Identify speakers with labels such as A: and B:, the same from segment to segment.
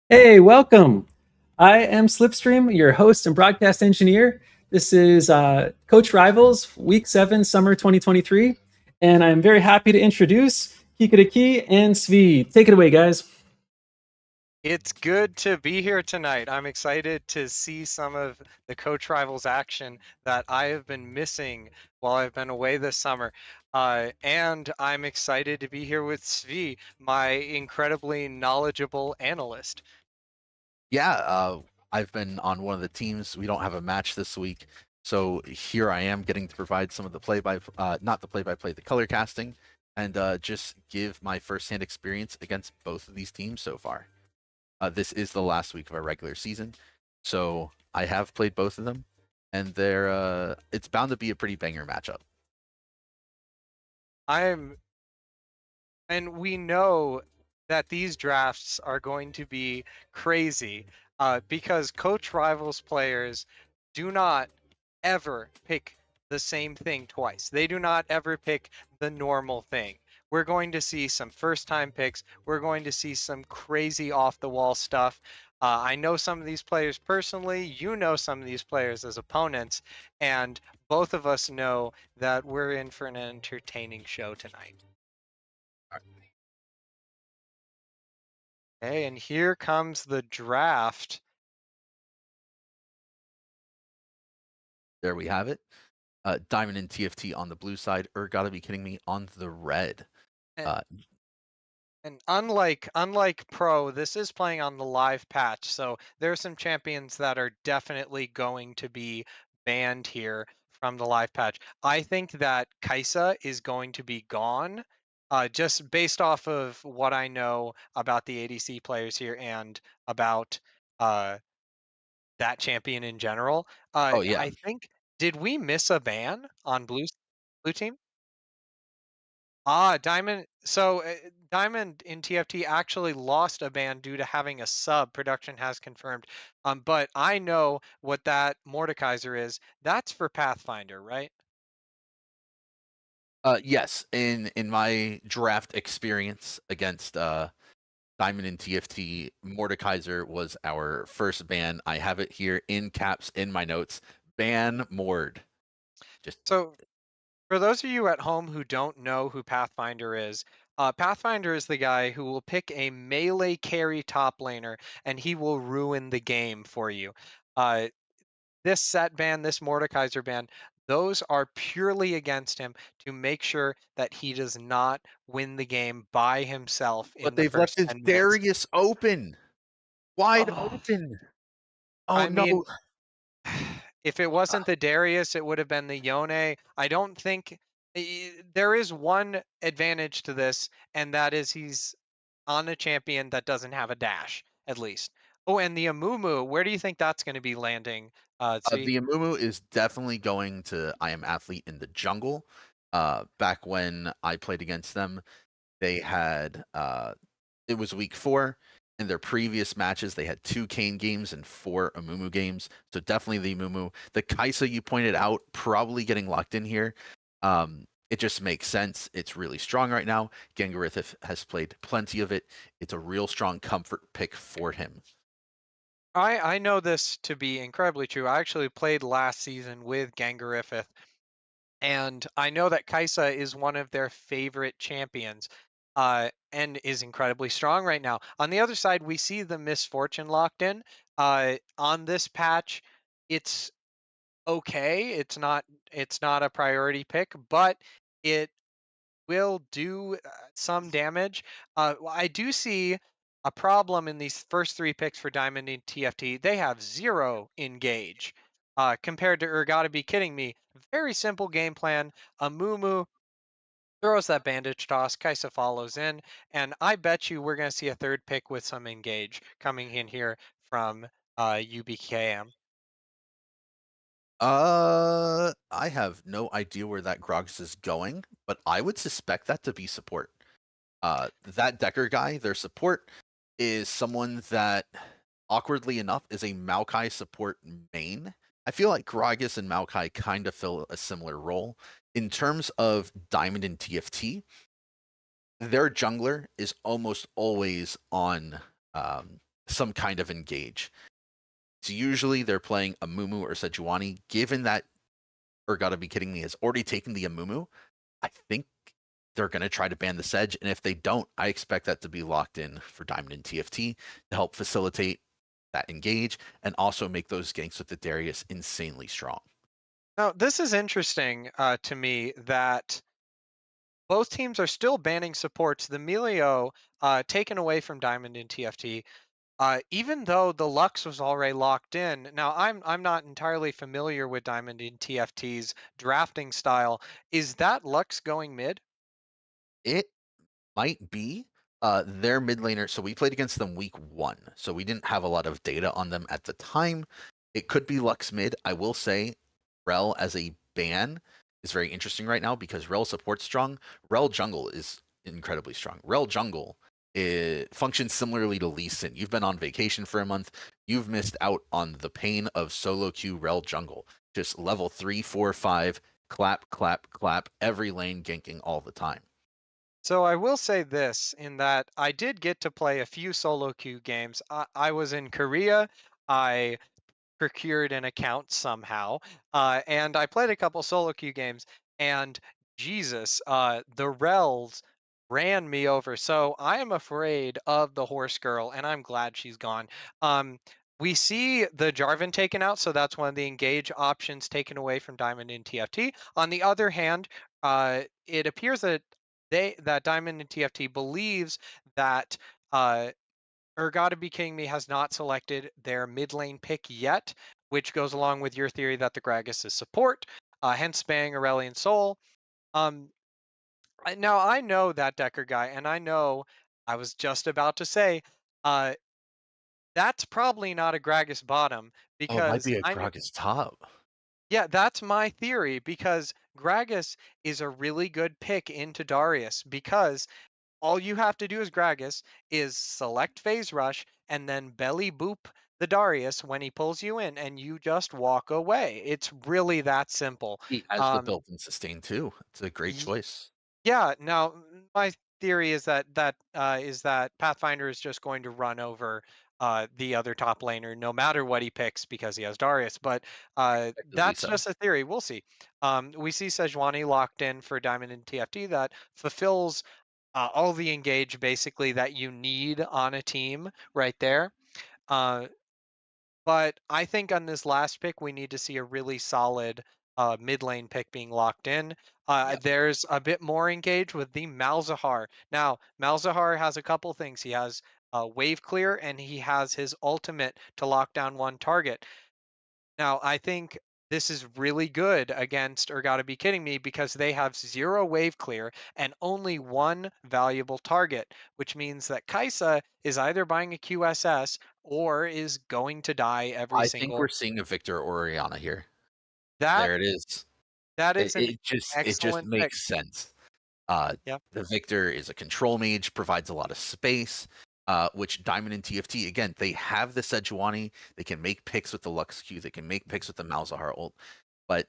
A: Hey, welcome. I am Slipstream, your host and broadcast engineer. This is Coach Rivals, Week 7, Summer 2023. And I'm very happy to introduce Kikadaki and Svi. Take it away, guys.
B: It's good to be here tonight. I'm excited to see some of the Coach Rivals action that I have been missing while I've been away this summer. And I'm excited to be here with Svi, my incredibly knowledgeable analyst.
C: Yeah, I've been on one of the teams. We don't have a match this week, so here I am getting to provide some of the not the play-by-play, the color casting, and just give my first-hand experience against both of these teams so far. This is the last week of our regular season, so I have played both of them, and it's bound to be a pretty banger matchup.
B: And we know that these drafts are going to be crazy because Coach Rivals players do not ever pick the same thing twice. They do not ever pick the normal thing. We're going to see some first-time picks. We're going to see some crazy off-the-wall stuff. I know some of these players personally. You know some of these players as opponents. And both of us know that we're in for an entertaining show tonight. Okay, and here comes the draft.
C: There we have it. Diamond and TFT on the blue side. Gotta be kidding me, on the red.
B: And unlike Pro, this is playing on the live patch, so there are some champions that are definitely going to be banned here from the live patch. I think that Kaisa is going to be gone, just based off of what I know about the ADC players here and about that champion in general.
C: Oh yeah.
B: I think, did we miss a ban on blue team? Diamond. So Diamond in TFT actually lost a ban due to having a sub. Production has confirmed. But I know what that Mordekaiser is. That's for Pathfinder, right?
C: Yes, in my draft experience against Diamond and TFT, Mordekaiser was our first ban. I have it here in caps in my notes. Ban Mord. Just
B: So for those of you at home who don't know who Pathfinder is, Pathfinder is the guy who will pick a melee carry top laner and he will ruin the game for you. Uh, this set ban, this Mordekaiser ban, those are purely against him to make sure that he does not win the game by himself
C: but
B: in the
C: they've left
B: first
C: his
B: 10 minutes.
C: Darius open. Wide
B: Oh,
C: open. Oh
B: I
C: no.
B: mean, if it wasn't the Darius, it would have been the Yone. I don't think there is one advantage to this, and that is he's on a champion that doesn't have a dash, at least. Oh, and the Amumu, where do you think that's going to be landing? See,
C: The Amumu is definitely going to I Am Athlete in the jungle. Back when I played against them, they had it was week 4. In their previous matches, they had 2 Kane games and 4 Amumu games. So definitely the Amumu. The Kaisa you pointed out probably getting locked in here. It just makes sense. It's really strong right now. Gengarith has played plenty of it. It's a real strong comfort pick for him.
B: I know this to be incredibly true. I actually played last season with Gangarifith, and I know that Kaisa is one of their favorite champions, and is incredibly strong right now. On the other side, we see the Misfortune locked in. On this patch, it's okay. It's not a priority pick, but it will do some damage. I do see a problem in these first 3 picks for Diamond and TFT. They have 0 engage compared to Urgotta. Be kidding me. Very simple game plan. Amumu throws that bandage toss. Kaisa follows in, and I bet you we're going to see a third pick with some engage coming in here from UBKM.
C: I have no idea where that Grogs is going, but I would suspect that to be support. That Decker guy, their support, is someone that, awkwardly enough, is a Maokai support main. I feel like Gragas and Maokai kind of fill a similar role. In terms of Diamond and TFT, their jungler is almost always on some kind of engage. So usually they're playing a Mumu or Sejuani. Given that Gotta Be Kidding Me has already taken the Amumu, I think they're going to try to ban the Sedge. And if they don't, I expect that to be locked in for Diamond and TFT to help facilitate that engage and also make those ganks with the Darius insanely strong.
B: Now, this is interesting to me that both teams are still banning supports. The Melio taken away from Diamond and TFT, even though the Lux was already locked in. Now, I'm not entirely familiar with Diamond and TFT's drafting style. Is that Lux going mid?
C: It might be their mid laner. So we played against them week 1. So we didn't have a lot of data on them at the time. It could be Lux mid. I will say Rel as a ban is very interesting right now because Rel support's strong. Rel jungle is incredibly strong. Rel jungle functions similarly to Lee Sin. You've been on vacation for a month. You've missed out on the pain of solo queue Rel jungle. Just level 3, 4, 5, clap, clap, clap, every lane ganking all the time.
B: So I will say this in that I did get to play a few solo queue games. I was in Korea. I procured an account somehow, and I played a couple solo queue games. And Jesus, the Rels ran me over. So I am afraid of the horse girl, and I'm glad she's gone. Um, we see the Jarvan taken out, so that's one of the engage options taken away from Diamond and TFT. On the other hand, it appears that Diamond and TFT believes that Urgotta Be King Me has not selected their mid lane pick yet, which goes along with your theory that the Gragas is support, hence banning Aurelion Soul. Um, now I know that Decker guy, and I know I was just about to say, uh, that's probably not a Gragas bottom
C: Oh, it might
B: because
C: be a
B: I know.
C: Gragas top.
B: Yeah, that's my theory because Gragas is a really good pick into Darius because all you have to do as Gragas is select Phase Rush and then belly boop the Darius when he pulls you in, and you just walk away. It's really that simple.
C: He has the
B: Um,
C: built-in sustain too. It's a great
B: y-
C: choice.
B: yeah. Now, my theory is that Pathfinder is just going to run over the other top laner no matter what he picks because he has Darius. But
C: Effectively
B: that's
C: so.
B: just a theory. We'll see. We see Sejuani locked in for Diamond and TFT that fulfills all the engage basically that you need on a team right there. Uh, but I think on this last pick, we need to see a really solid mid lane pick being locked in.
C: Yep.
B: There's a bit more engaged with the Malzahar. Now, Malzahar has a couple things. He has wave clear and he has his ultimate to lock down one target. Now, I think this is really good against Urgotta Be Kidding Me because they have 0 wave clear and only one valuable target, which means that Kaisa is either buying a QSS or is going to die every
C: I think we're
B: single.
C: seeing a Victor Oriana here.
B: That
C: There it is.
B: that
C: It,
B: is an
C: it just it just
B: excellent pick.
C: makes sense.
B: Yeah.
C: The Victor is a control mage, provides a lot of space, which Diamond and TFT, again, they have the Sejuani, they can make picks with the Lux Q, they can make picks with the Malzahar ult, but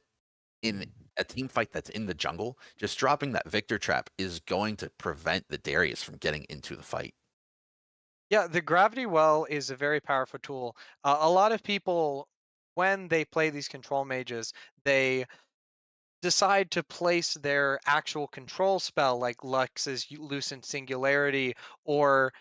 C: in a team fight that's in the jungle, just dropping that Victor trap is going to prevent the Darius from getting into the fight.
B: Yeah, the gravity well is a very powerful tool. A lot of people, when they play these control mages, they decide to place their actual control spell, like Lux's Lucent Singularity or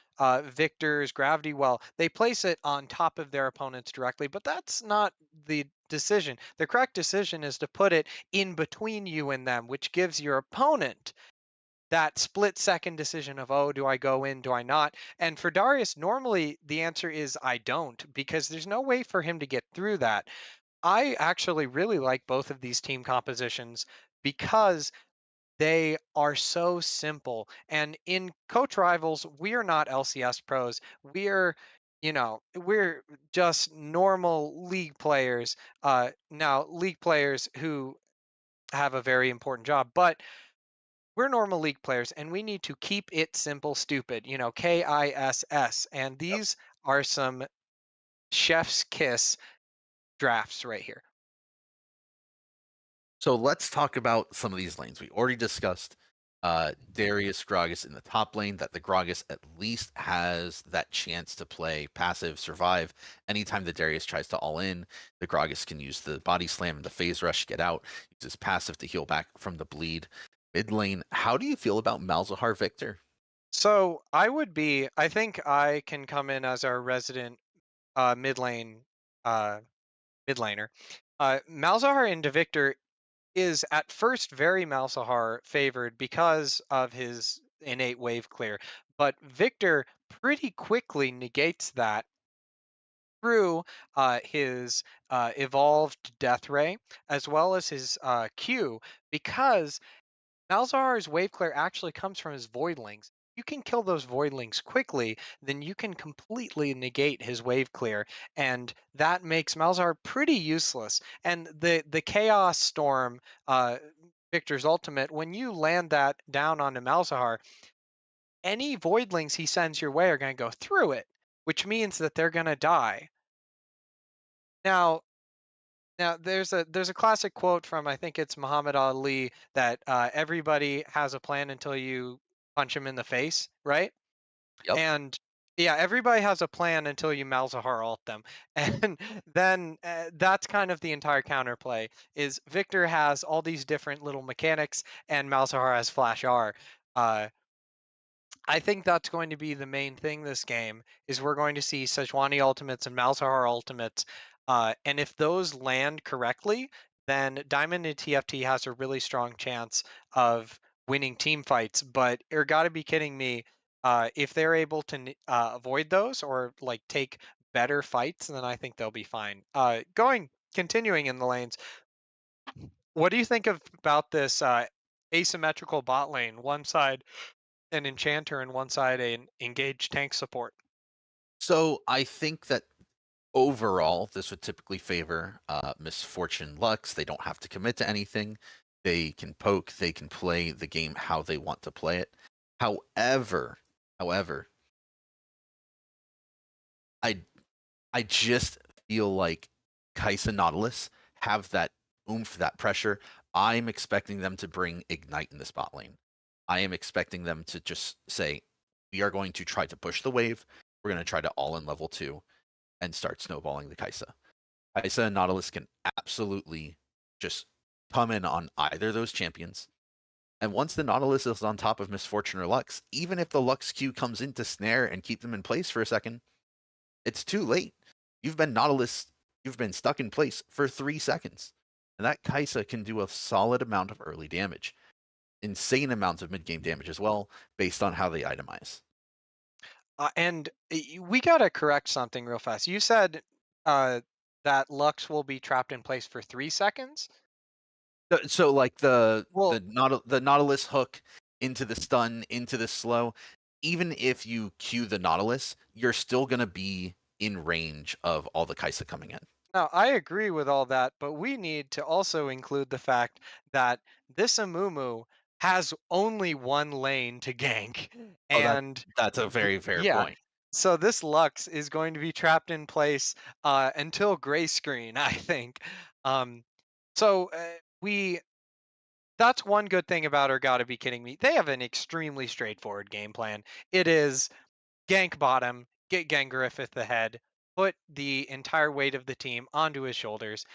B: Victor's Gravity Well, they place it on top of their opponents directly, but that's not the decision. The correct decision is to put it in between you and them, which gives your opponent that split second decision of, oh, do I go in, do I not? And for Darius, normally the answer is I don't, because there's no way for him to get through that. I actually really like both of these team compositions because they are so simple. And in coach rivals, we are not LCS pros. We're just normal league players. Now league players who have a very important job, but we're normal league players and we need to keep it simple, stupid, KISS. And these are some chef's kiss drafts right here.
C: So let's talk about some of these lanes. We already discussed Darius Gragas in the top lane, that the Gragas at least has that chance to play passive survive. Anytime the Darius tries to all in, the Gragas can use the body slam and the phase rush, get out, uses passive to heal back from the bleed. Mid lane, how do you feel about Malzahar Victor?
B: So I think I can come in as our resident mid lane uh, mid laner. Malzahar into Victor is at first very Malzahar favored because of his innate wave clear, but Victor pretty quickly negates that through his evolved Death Ray as well as his Q, because Malzahar's wave clear actually comes from his voidlings. You can kill those voidlings quickly, then you can completely negate his wave clear, and that makes Malzahar pretty useless. And the Chaos Storm, Victor's ultimate, when you land that down onto Malzahar, any voidlings he sends your way are going to go through it, which means that they're going to die. Now, Now, there's a classic quote from, I think it's Muhammad Ali, that everybody has a plan until you punch him in the face, right?
C: Yep.
B: And yeah, everybody has a plan until you Malzahar ult them, and then that's kind of the entire counterplay. Is Victor has all these different little mechanics, and Malzahar has Flash R. Uh, I think that's going to be the main thing this game is we're going to see Sejuani ultimates and Malzahar ultimates. And if those land correctly, then Diamond and TFT has a really strong chance of winning team fights. But you're gotta be kidding me. If they're able to avoid those or like take better fights, then I think they'll be fine. Continuing in the lanes, what do you think about this asymmetrical bot lane? One side an enchanter and one side an engaged tank support.
C: So I think that overall, this would typically favor Misfortune Lux. They don't have to commit to anything. They can poke. They can play the game how they want to play it. However, I I just feel like Kai'Sa Nautilus have that oomph, that pressure. I'm expecting them to bring Ignite in this bot lane. I am expecting them to just say, we are going to try to push the wave. We're going to try to all in level 2 and start snowballing the Kaisa. Kaisa and Nautilus can absolutely just come in on either of those champions. And once the Nautilus is on top of Misfortune or Lux, even if the Lux Q comes in to snare and keep them in place for a second, it's too late. You've been Nautilus, you've been stuck in place for 3 seconds. And that Kaisa can do a solid amount of early damage. Insane amounts of mid-game damage as well, based on how they itemize.
B: We gotta correct something real fast. You said uh, that Lux will be trapped in place for 3 seconds.
C: So like
B: Well,
C: the Nautilus hook into the stun into the slow, even if you cue the Nautilus, you're still gonna be in range of all the Kaisa coming in.
B: now I agree with all that, but we need to also include the fact that this Amumu has only one lane to gank,
C: Oh,
B: and
C: that's a very fair
B: yeah.
C: point.
B: So this Lux is going to be trapped in place until gray screen, I think. Um, so we that's one good thing about Or Gotta Be Kidding Me. They have an extremely straightforward game plan. It is gank bottom, get Gangariff the head, put the entire weight of the team onto his shoulders,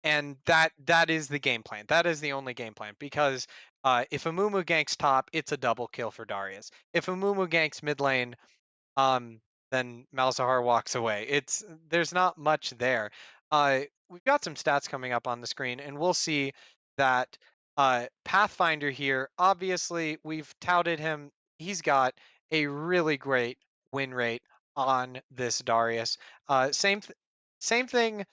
B: and that is the game plan. That is the only game plan because if Amumu ganks top, it's a double kill for Darius. If Amumu ganks mid lane, um, then Malzahar walks away. There's not much there. We've got some stats coming up on the screen, and we'll see that Pathfinder here. Obviously, we've touted him. He's got a really great win rate on this Darius. Same thing.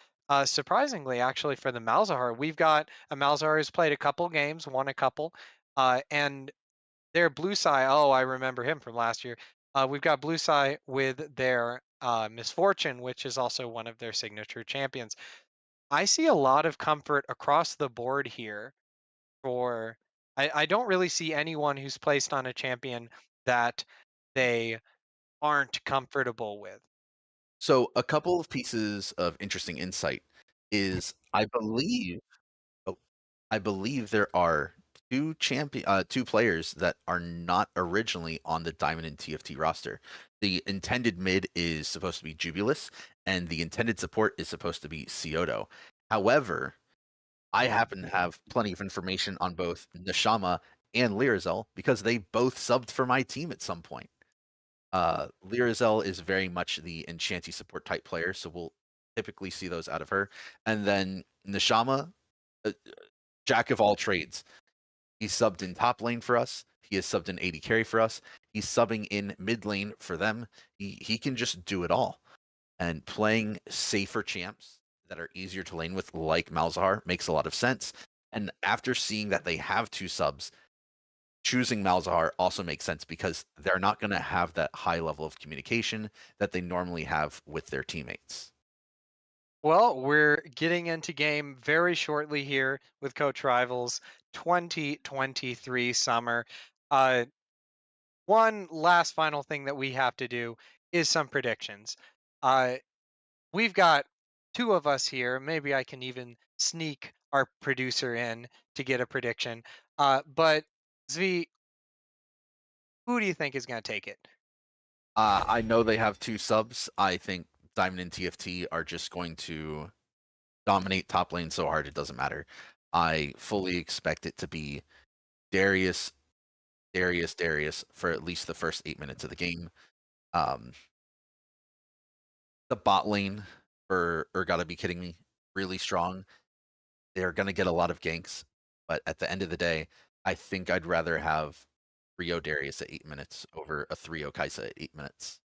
B: Surprisingly, actually, for the Malzahar, we've got a Malzahar who's played a couple games, won a couple, and their Blue Sai, oh, I remember him from last year. We've got Blue Sai with their Misfortune, which is also one of their signature champions. I see a lot of comfort across the board here for. I don't really see anyone who's placed on a champion that they aren't comfortable with.
C: So a couple of pieces of interesting insight is oh, I believe there are two players that are not originally on the Diamond and TFT roster. The intended mid is supposed to be Jubilus, and the intended support is supposed to be Cioto. However, I happen to have plenty of information on both Nashama and Lyrazel because they both subbed for my team at some point. Lyrazel is very much the Enchanty support type player, so we'll typically see those out of her. And then Nashama, uh, jack of all trades. He's subbed in top lane for us. He has subbed in AD carry for us. He's subbing in mid lane for them. He can just do it all. And playing safer champs that are easier to lane with, like Malzahar, makes a lot of sense. And after seeing that they have 2 subs, choosing Malzahar also makes sense because they're not going to have that high level of communication that they normally have with their teammates.
B: Well, we're getting into game very shortly here with Coach Rivals 2023 summer. Uh, One last final thing that we have to do is some predictions. Uh, we've got two of us here. Maybe I can even sneak our producer in to get a prediction. But Zvi, who do you think is going to take it?
C: I know they have 2 subs. I think Diamond and TFT are just going to dominate top lane so hard it doesn't matter. I fully expect it to be Darius, Darius for at least the first 8 minutes of the game. Um, the bot lane for Urgotta Be Kidding Me, really strong. They're gonna get a lot of ganks, but at the end of the day, I think I'd rather have 3-0 Darius at 8 minutes over a 3-0 Kaisa at 8 minutes.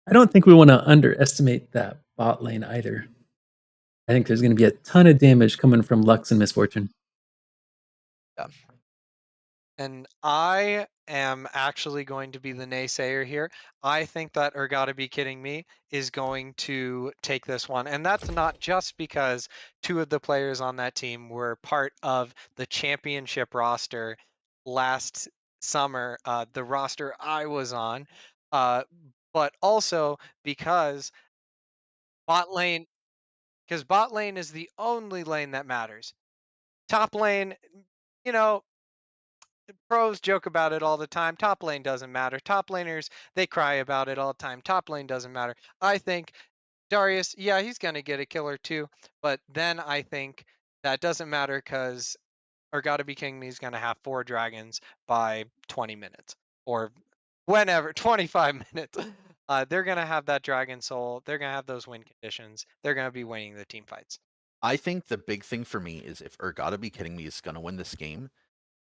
A: I don't think we want to underestimate that bot lane either. I think there's going to be a ton of damage coming from Lux and Misfortune.
C: Yeah.
B: And I am actually going to be the naysayer here. I think that Or Gotta Be Kidding Me is going to take this one. And that's not just because two of the players on that team were part of the championship roster last summer, the roster I was on, uh, but also bot lane, because bot lane is the only lane that matters. Top lane, you know, pros joke about it all the time. Top lane doesn't matter. Top laners, they cry about it all the time. Top lane doesn't matter. I think Darius, yeah, he's going to get a kill or two, but then I think that doesn't matter because Urgotta be King me's going to have 4 dragons by 20 minutes or whenever, 25 minutes. They're going to have that dragon soul. They're going to have those win conditions. They're going to be winning the team fights.
C: I think the big thing for me is if Urgotta be kidding me is going to win this game,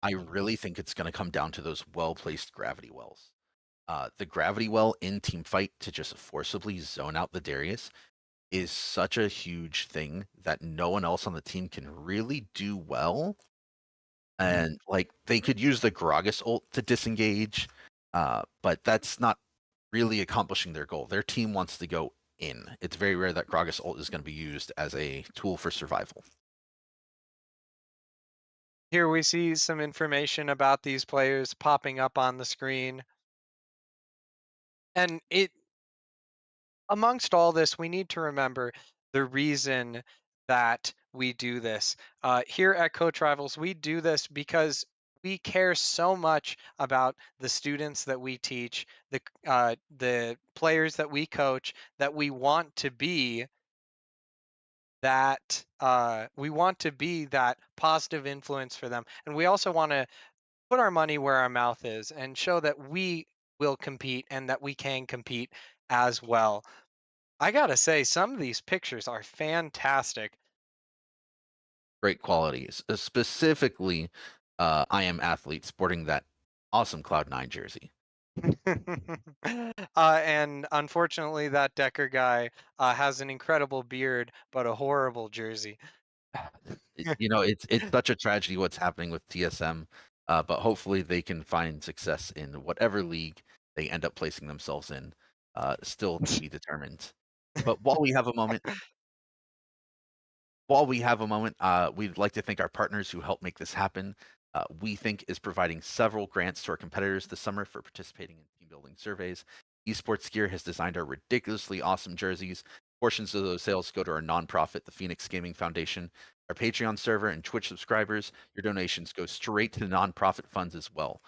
C: I really think it's going to come down to those well-placed gravity wells. The gravity well in team fight to just forcibly zone out the Darius is such a huge thing that no one else on the team can really do well. And like they could use the Gragas ult to disengage, but that's not really accomplishing their goal. Their team wants to go in. It's very rare that Gragas ult is going to be used as a tool for survival.
B: Here we see some information about these players popping up on the screen. And it amongst all this, we need to remember the reason that we do this. Here at Coach Rivals, we do this because we care so much about the students that we teach, the players that we coach, that we want to be that positive influence for them, and we also want to put our money where our mouth is and show that we will compete and that we can compete as well. I gotta say, some of these pictures are fantastic.
C: Great qualities, specifically I am athlete sporting that awesome Cloud9 jersey.
B: And unfortunately, that Decker guy has an incredible beard, but a horrible jersey.
C: It's such a tragedy what's happening with TSM, but hopefully they can find success in whatever league they end up placing themselves in. Still to be determined. But we'd like to thank our partners who helped make this happen. We think is providing several grants to our competitors this summer for participating in team building surveys. Esports Gear has designed our ridiculously awesome jerseys. Portions of those sales go to our nonprofit, the Phoenix Gaming Foundation. Our Patreon server and Twitch subscribers, your donations go straight to the nonprofit funds as well.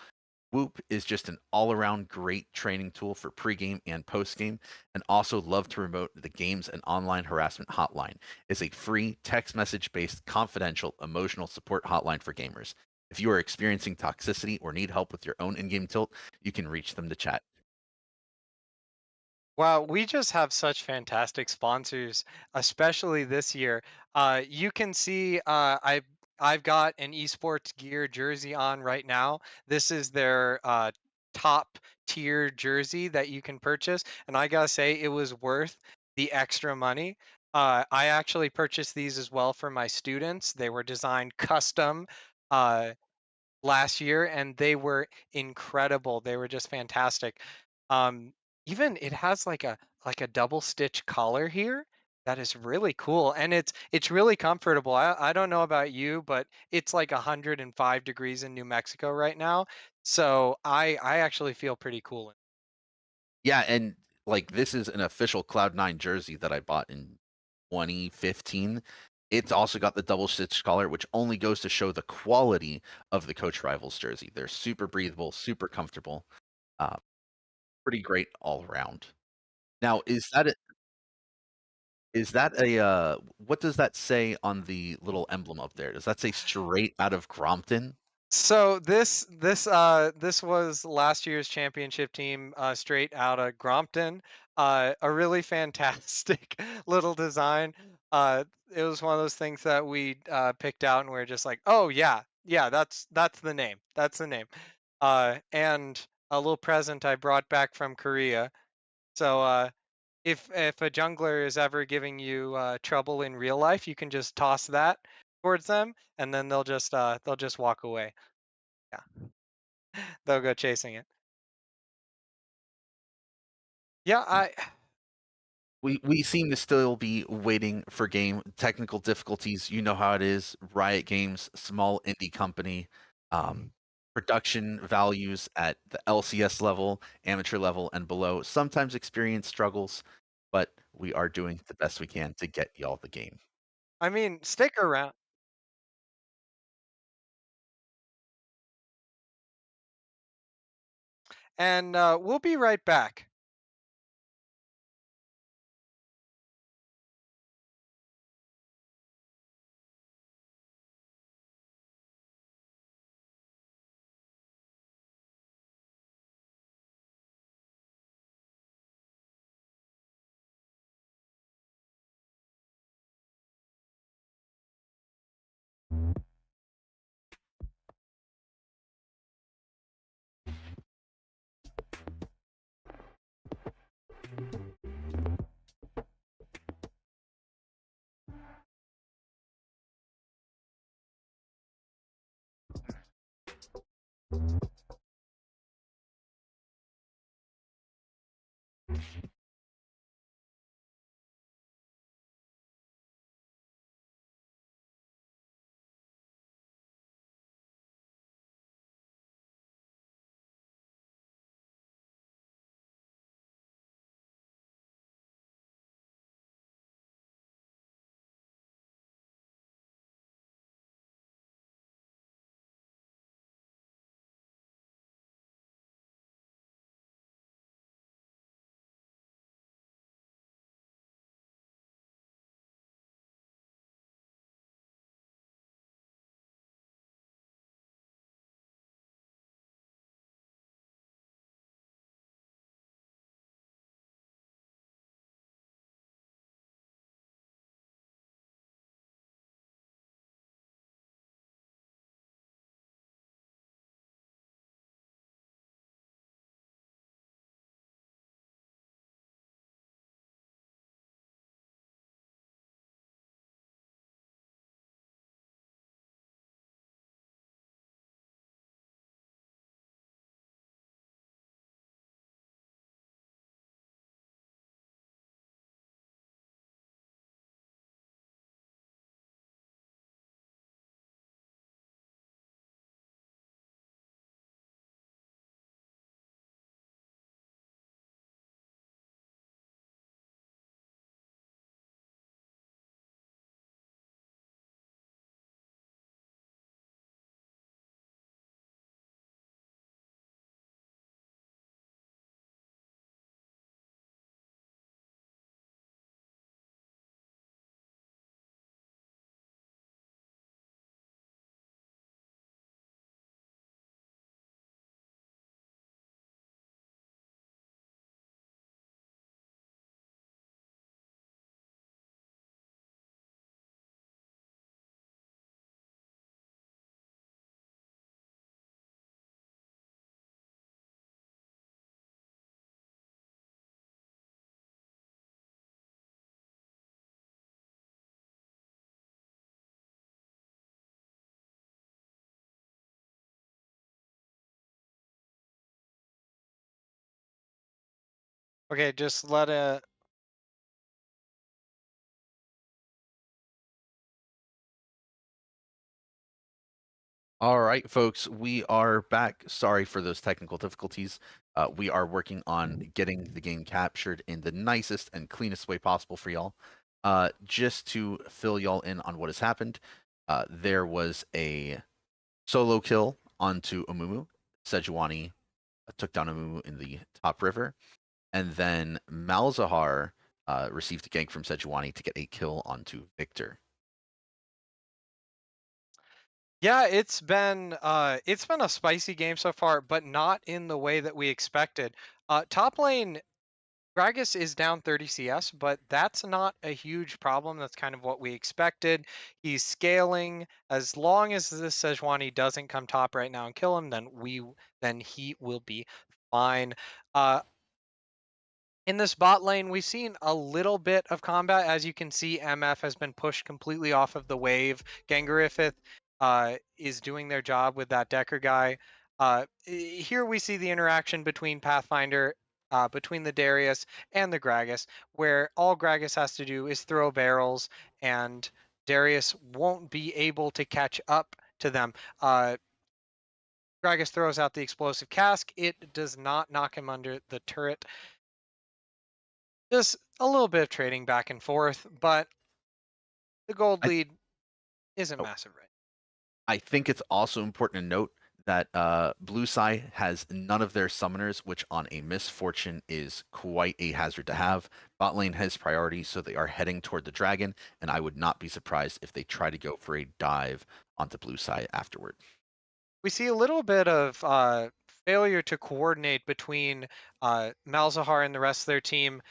C: Whoop is just an all-around great training tool for pregame and postgame, and also love to promote the games and online harassment hotline. It's a free text message-based, confidential, emotional support hotline for gamers. If you are experiencing toxicity or need help with your own in-game tilt, you can reach them to chat.
B: Wow, we just have such fantastic sponsors, especially this year. You can see I've got an esports gear jersey on right now. This is their top tier jersey that you can purchase, and I gotta say it was worth the extra money. I actually purchased these as well for my students. They were designed custom. Uh, Last year, and they were incredible. They were just fantastic. Um, Even it has like a double stitch collar here that is really cool, and it's really comfortable. I don't know about you, but it's like 105 degrees in New Mexico right now, so I actually feel pretty cool.
C: Yeah, and like this is an official Cloud9 jersey that I bought in 2015. It's also got the double stitch collar, which only goes to show the quality of the Coach Rivals jersey. They're super breathable, super comfortable, uh, pretty great all around. Now, is that a what does that say on the little emblem up there? Does that say straight out of Crompton?
B: So this was last year's championship team, straight out of Grompton. A really fantastic little design. It was one of those things that we picked out, and we are just like, oh yeah, yeah, that's the name. That's the name. And a little present I brought back from Korea. So if a jungler is ever giving you trouble in real life, you can just toss that towards them, and then they'll just walk away. Yeah. They'll go chasing it. Yeah,
C: We seem to still be waiting for game technical difficulties. You know how it is. Riot Games, small indie company, production values at the LCS level, amateur level, and below sometimes experience struggles, but we are doing the best we can to get y'all the game.
B: I mean, stick around. and we'll be right back. Okay, just let it.
C: All right, folks, we are back. Sorry for those technical difficulties. We are working on getting the game captured in the nicest and cleanest way possible for y'all. Just to fill y'all in on what has happened, there was a solo kill onto Amumu. Sejuani took down Amumu in the top river, and then Malzahar received a gank from Sejuani to get a kill onto Victor.
B: Yeah, it's been a spicy game so far, but not in the way that we expected. Top lane, Gragas is down 30 CS, but that's not a huge problem. That's kind of what we expected. He's scaling. As long as this Sejuani doesn't come top right now and kill him, then he will be fine. In this bot lane, we've seen a little bit of combat. As you can see, MF has been pushed completely off of the wave. Gangarifith is doing their job with that Decker guy. Here we see the interaction between Pathfinder, between the Darius and the Gragas, where all Gragas has to do is throw barrels, and Darius won't be able to catch up to them. Gragas throws out the explosive cask. It does not knock him under the turret. Just a little bit of trading back and forth, but the gold
C: I,
B: lead isn't
C: oh,
B: massive right
C: I think it's also important to note that Blue Sai has none of their summoners, which on a Misfortune is quite a hazard to have. Bot lane has priority, so they are heading toward the dragon, and I would not be surprised if they try to go for a dive onto Blue Sai afterward.
B: We see a little bit of failure to coordinate between Malzahar and the rest of their team.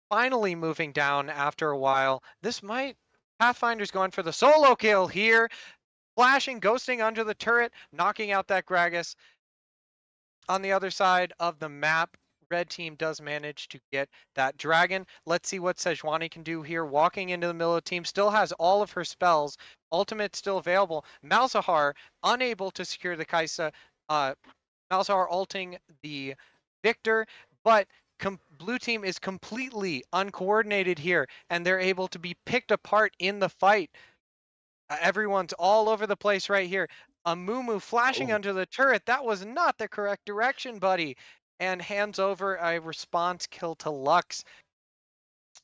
B: Finally moving down after a while. This might Pathfinder's going for the solo kill here. Flashing, ghosting under the turret, knocking out that Gragas. On the other side of the map, red team does manage to get that dragon. Let's see what Sejuani can do here. Walking into the middle of the team, still has all of her spells. Ultimate still available. Malzahar unable to secure the Kaisa. Malzahar ulting the Victor, but blue team is completely uncoordinated here, and they're able to be picked apart in the fight. Everyone's all over the place right here. A Mumu flashing under the turret. That was not the correct direction, buddy. And hands over a response kill to Lux.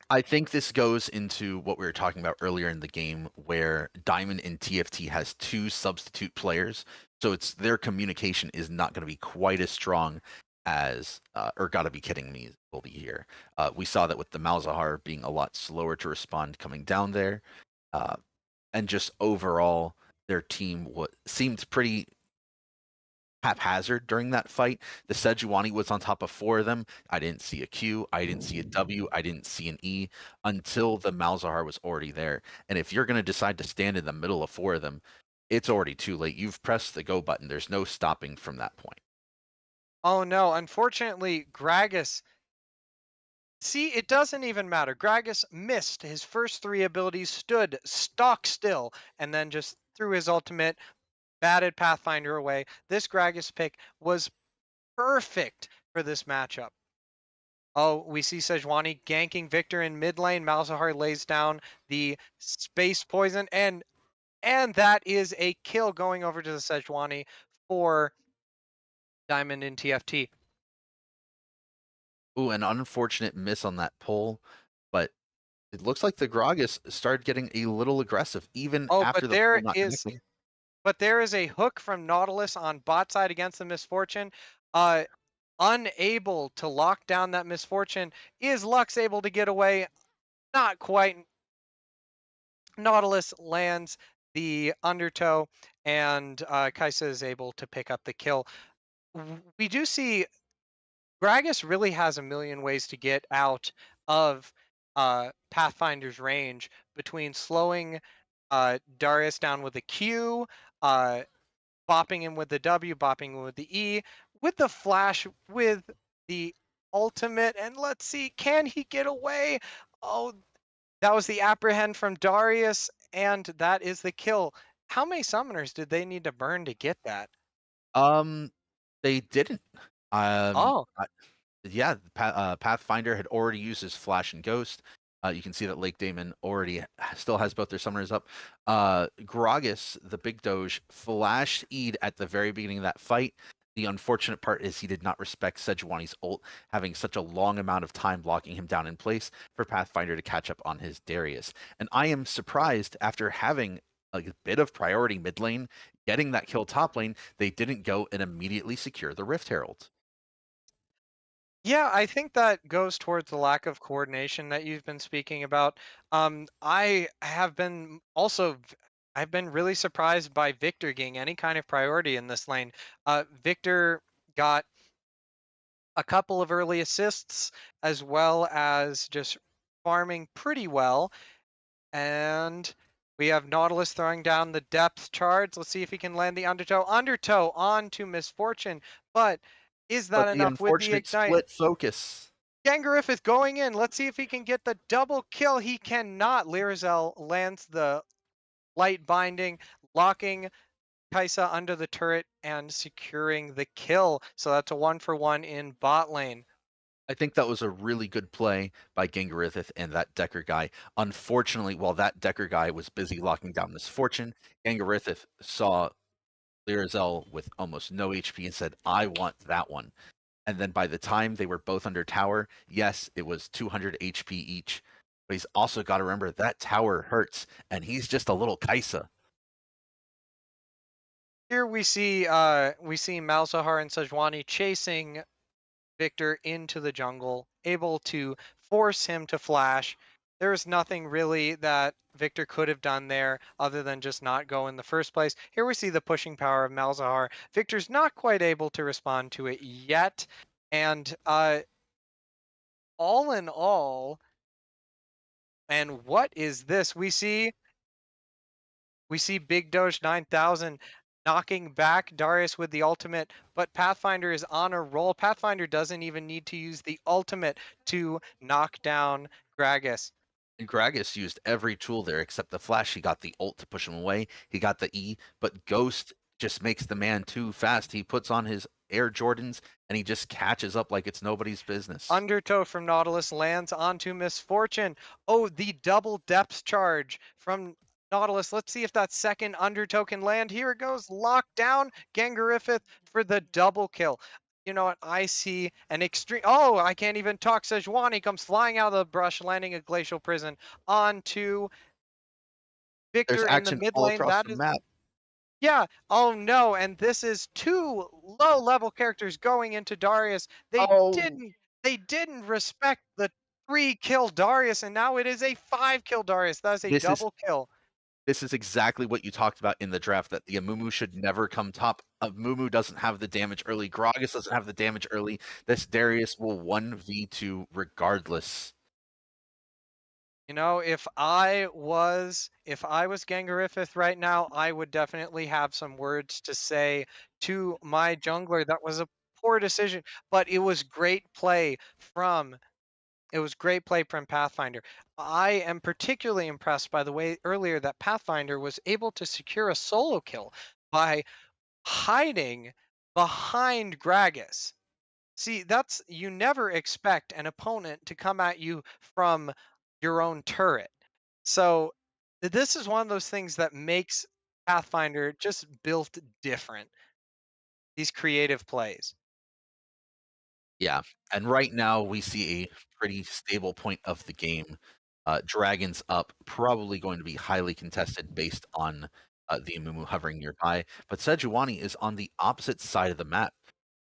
C: I think this goes into what we were talking about earlier in the game, where Diamond and TFT has two substitute players, so it's their communication is not going to be quite as strong as or gotta be kidding me will be here. We saw that with the Malzahar being a lot slower to respond coming down there, and just overall their team seemed pretty haphazard during that fight. The Sejuani was on top of four of them. I didn't see a Q, I didn't see a W, I didn't see an E until the Malzahar was already there. And if you're going to decide to stand in the middle of four of them, it's already too late. You've pressed the go button. There's no stopping from that point.
B: Oh no, unfortunately, Gragas. See, it doesn't even matter. Gragas missed his first three abilities, stood stock still, and then just threw his ultimate, batted Pathfinder away. This Gragas pick was perfect for this matchup. Oh, we see Sejuani ganking Victor in mid lane. Malzahar lays down the space poison, and that is a kill going over to the Sejuani for Diamond in TFT.
C: Ooh, an unfortunate miss on that pull, but it looks like the Gragas started getting a little aggressive even
B: Oh,
C: after
B: but
C: the pull not connecting.
B: there is a hook from Nautilus on bot side against the Misfortune. Unable to lock down that Misfortune. Is Lux able to get away? Not quite. Nautilus lands the undertow, and Kaisa is able to pick up the kill. We do see Gragas really has a million ways to get out of Pathfinder's range between slowing Darius down with a Q, bopping him with the W, bopping him with the E, with the flash, with the ultimate, and let's see, can he get away? Oh, that was the apprehend from Darius, and that is the kill. How many summoners did they need to burn to get that?
C: They didn't.
B: Oh,
C: Yeah, Pathfinder had already used his Flash and Ghost. You can see that Lake Damon already still has both their summoners up. Gragas, the big doge, flashed Eid at the very beginning of that fight. The unfortunate part is he did not respect Sejuani's ult, having such a long amount of time locking him down in place for Pathfinder to catch up on his Darius. And I am surprised after having a bit of priority mid lane, getting that kill top lane, they didn't go and immediately secure the Rift Herald.
B: yeah, I think that goes towards the lack of coordination that you've been speaking about. I have been I've been really surprised by Victor getting any kind of priority in this lane. Victor got a couple of early assists as well as just farming pretty well. And we have Nautilus throwing down the depth charge. Let's see if he can land the undertow. Undertow onto Misfortune, but is that
C: But the
B: enough with the
C: unfortunate
B: ignite?
C: split focus.
B: Gangarif is going in. Let's see if he can get the double kill. He cannot. Lyrazel lands the light binding, locking Kaisa under the turret and securing the kill. So that's a 1-for-1 in bot lane.
C: I think that was a really good play by Gangarithith and that Decker guy. Unfortunately, while that Decker guy was busy locking down Misfortune, Gangarithith saw Lyrazel with almost no HP and said, I want that one. And then by the time they were both under tower, yes, it was 200 HP each. But he's also got to remember that tower hurts, and he's just a little Kaisa.
B: Here we see Malzahar and Sejuani chasing Victor into the jungle, able to force him to flash. There's nothing really that Victor could have done there other than just not go in the first place. Here we see the pushing power of Malzahar. Victor's not quite able to respond to it yet. And all in all, and what is this? We see Big Doge 9000 knocking back Darius with the ultimate, but Pathfinder is on a roll. Pathfinder doesn't even need to use the ultimate to knock down Gragas.
C: And Gragas used every tool there except the flash. He got the ult to push him away. He got the E, but Ghost just makes the man too fast. He puts on his Air Jordans and he just catches up like it's nobody's business.
B: Undertow from Nautilus lands onto Misfortune. Oh, the double depth charge from Nautilus. Let's see if that second Undertow can land. Here it goes. Locked down. Gangarifith for the double kill. You know what? I see an extreme. Oh, I can't even talk. Sejuani comes flying out of the brush, landing a glacial prison onto
C: There's
B: Victor in the
C: action
B: mid
C: all
B: lane.
C: across
B: That
C: the
B: is.
C: map.
B: Yeah. Oh no. And this is two low-level characters going into Darius. They
C: Oh,
B: didn't. They didn't respect the 3-kill Darius, and now it is a 5-kill Darius. That is a
C: this is
B: double kill.
C: this is exactly what you talked about in the draft, that the Amumu should never come top. Amumu doesn't have the damage early. Gragas doesn't have the damage early. This Darius will 1v2 regardless.
B: You know, if I was Gangarifith right now, I would definitely have some words to say to my jungler. That was a poor decision, but it was great play from Pathfinder. I am particularly impressed by the way earlier that Pathfinder was able to secure a solo kill by hiding behind Gragas. See, you never expect an opponent to come at you from your own turret. So this is one of those things that makes Pathfinder just built different. These creative plays.
C: Yeah, and right now we see a pretty stable point of the game. Dragons up, probably going to be highly contested based on the Amumu hovering nearby. But Sejuani is on the opposite side of the map.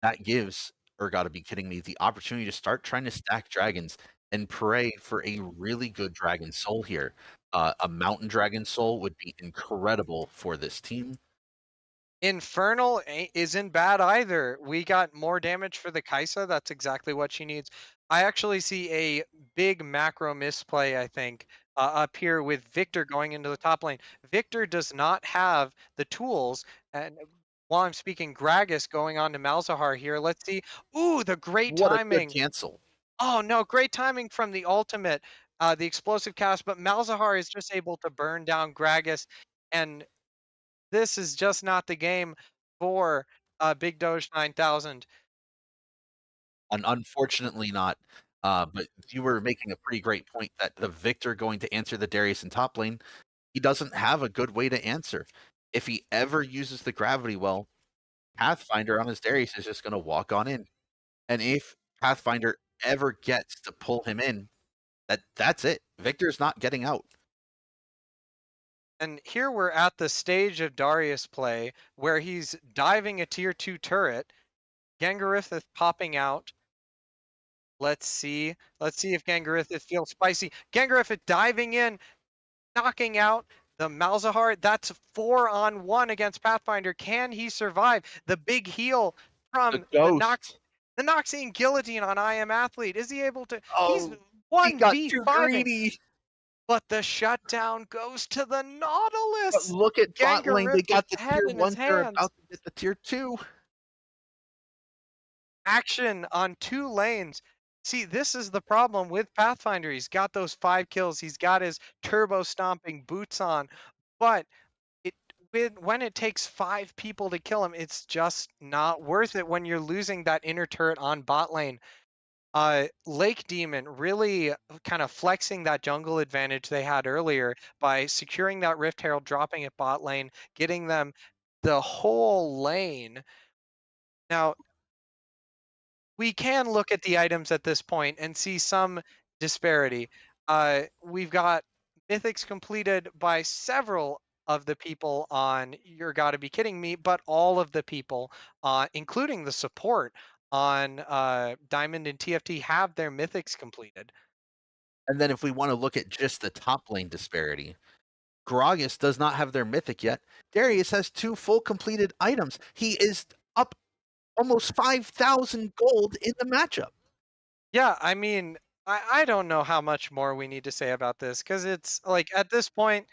C: That gives, or gotta be kidding me, the opportunity to start trying to stack dragons and pray for a really good dragon soul here. A mountain dragon soul would be incredible for this team.
B: Infernal isn't bad either. We got more damage for the Kaisa. That's exactly what she needs. I actually see a big macro misplay, I think, up here with Victor going into the top lane. Victor does not have the tools. And while I'm speaking, Gragas going on to Malzahar here. Let's see. Ooh, the great
C: What a good
B: timing.
C: cancel.
B: Oh, no, great timing from the ultimate, the explosive cast. But Malzahar is just able to burn down Gragas. And this is just not the game for Big Doge 9000.
C: Unfortunately not. But you were making a pretty great point that the Victor going to answer the Darius in top lane, he doesn't have a good way to answer. If he ever uses the gravity well, Pathfinder on his Darius is just going to walk on in. And if Pathfinder ever gets to pull him in, that's it. Victor's not getting out.
B: And here we're at the stage of Darius play where he's diving a tier 2 turret. Gangarith popping out. Let's see. Let's see if Gangarith feels spicy. Gangarith diving in, knocking out the Malzahar. That's 4-on-1 against Pathfinder. Can he survive? The big heal
C: The
B: from
C: Ghost.
B: the Noxian Guillotine on I Am Athlete. Is he able to? He's
C: Oh, he got too
B: 1v5ing.
C: greedy.
B: But the shutdown goes to the
C: But
B: Nautilus.
C: look at bot lane. They
B: Gangarith
C: got the
B: head
C: tier
B: in his
C: 1. They're
B: hands.
C: about to get the tier 2.
B: Action on 2 lanes. See, this is the problem with Pathfinder. He's got those 5 kills. He's got his turbo stomping boots on. But when it takes 5 people to kill him, it's just not worth it when you're losing that inner turret on bot lane. Lake Demon really kind of flexing that jungle advantage they had earlier by securing that Rift Herald, dropping it bot lane, getting them the whole lane. Now, we can look at the items at this point and see some disparity. We've got mythics completed by several of the people on You're Gotta Be Kidding Me, but all of the people, including the support on Diamond and TFT, have their mythics completed.
C: And then if we want to look at just the top lane disparity, Gragas does not have their mythic yet. Darius has 2 full completed items. He is up almost 5,000 gold in the matchup.
B: Yeah, I mean, I don't know how much more we need to say about this because it's like at this point,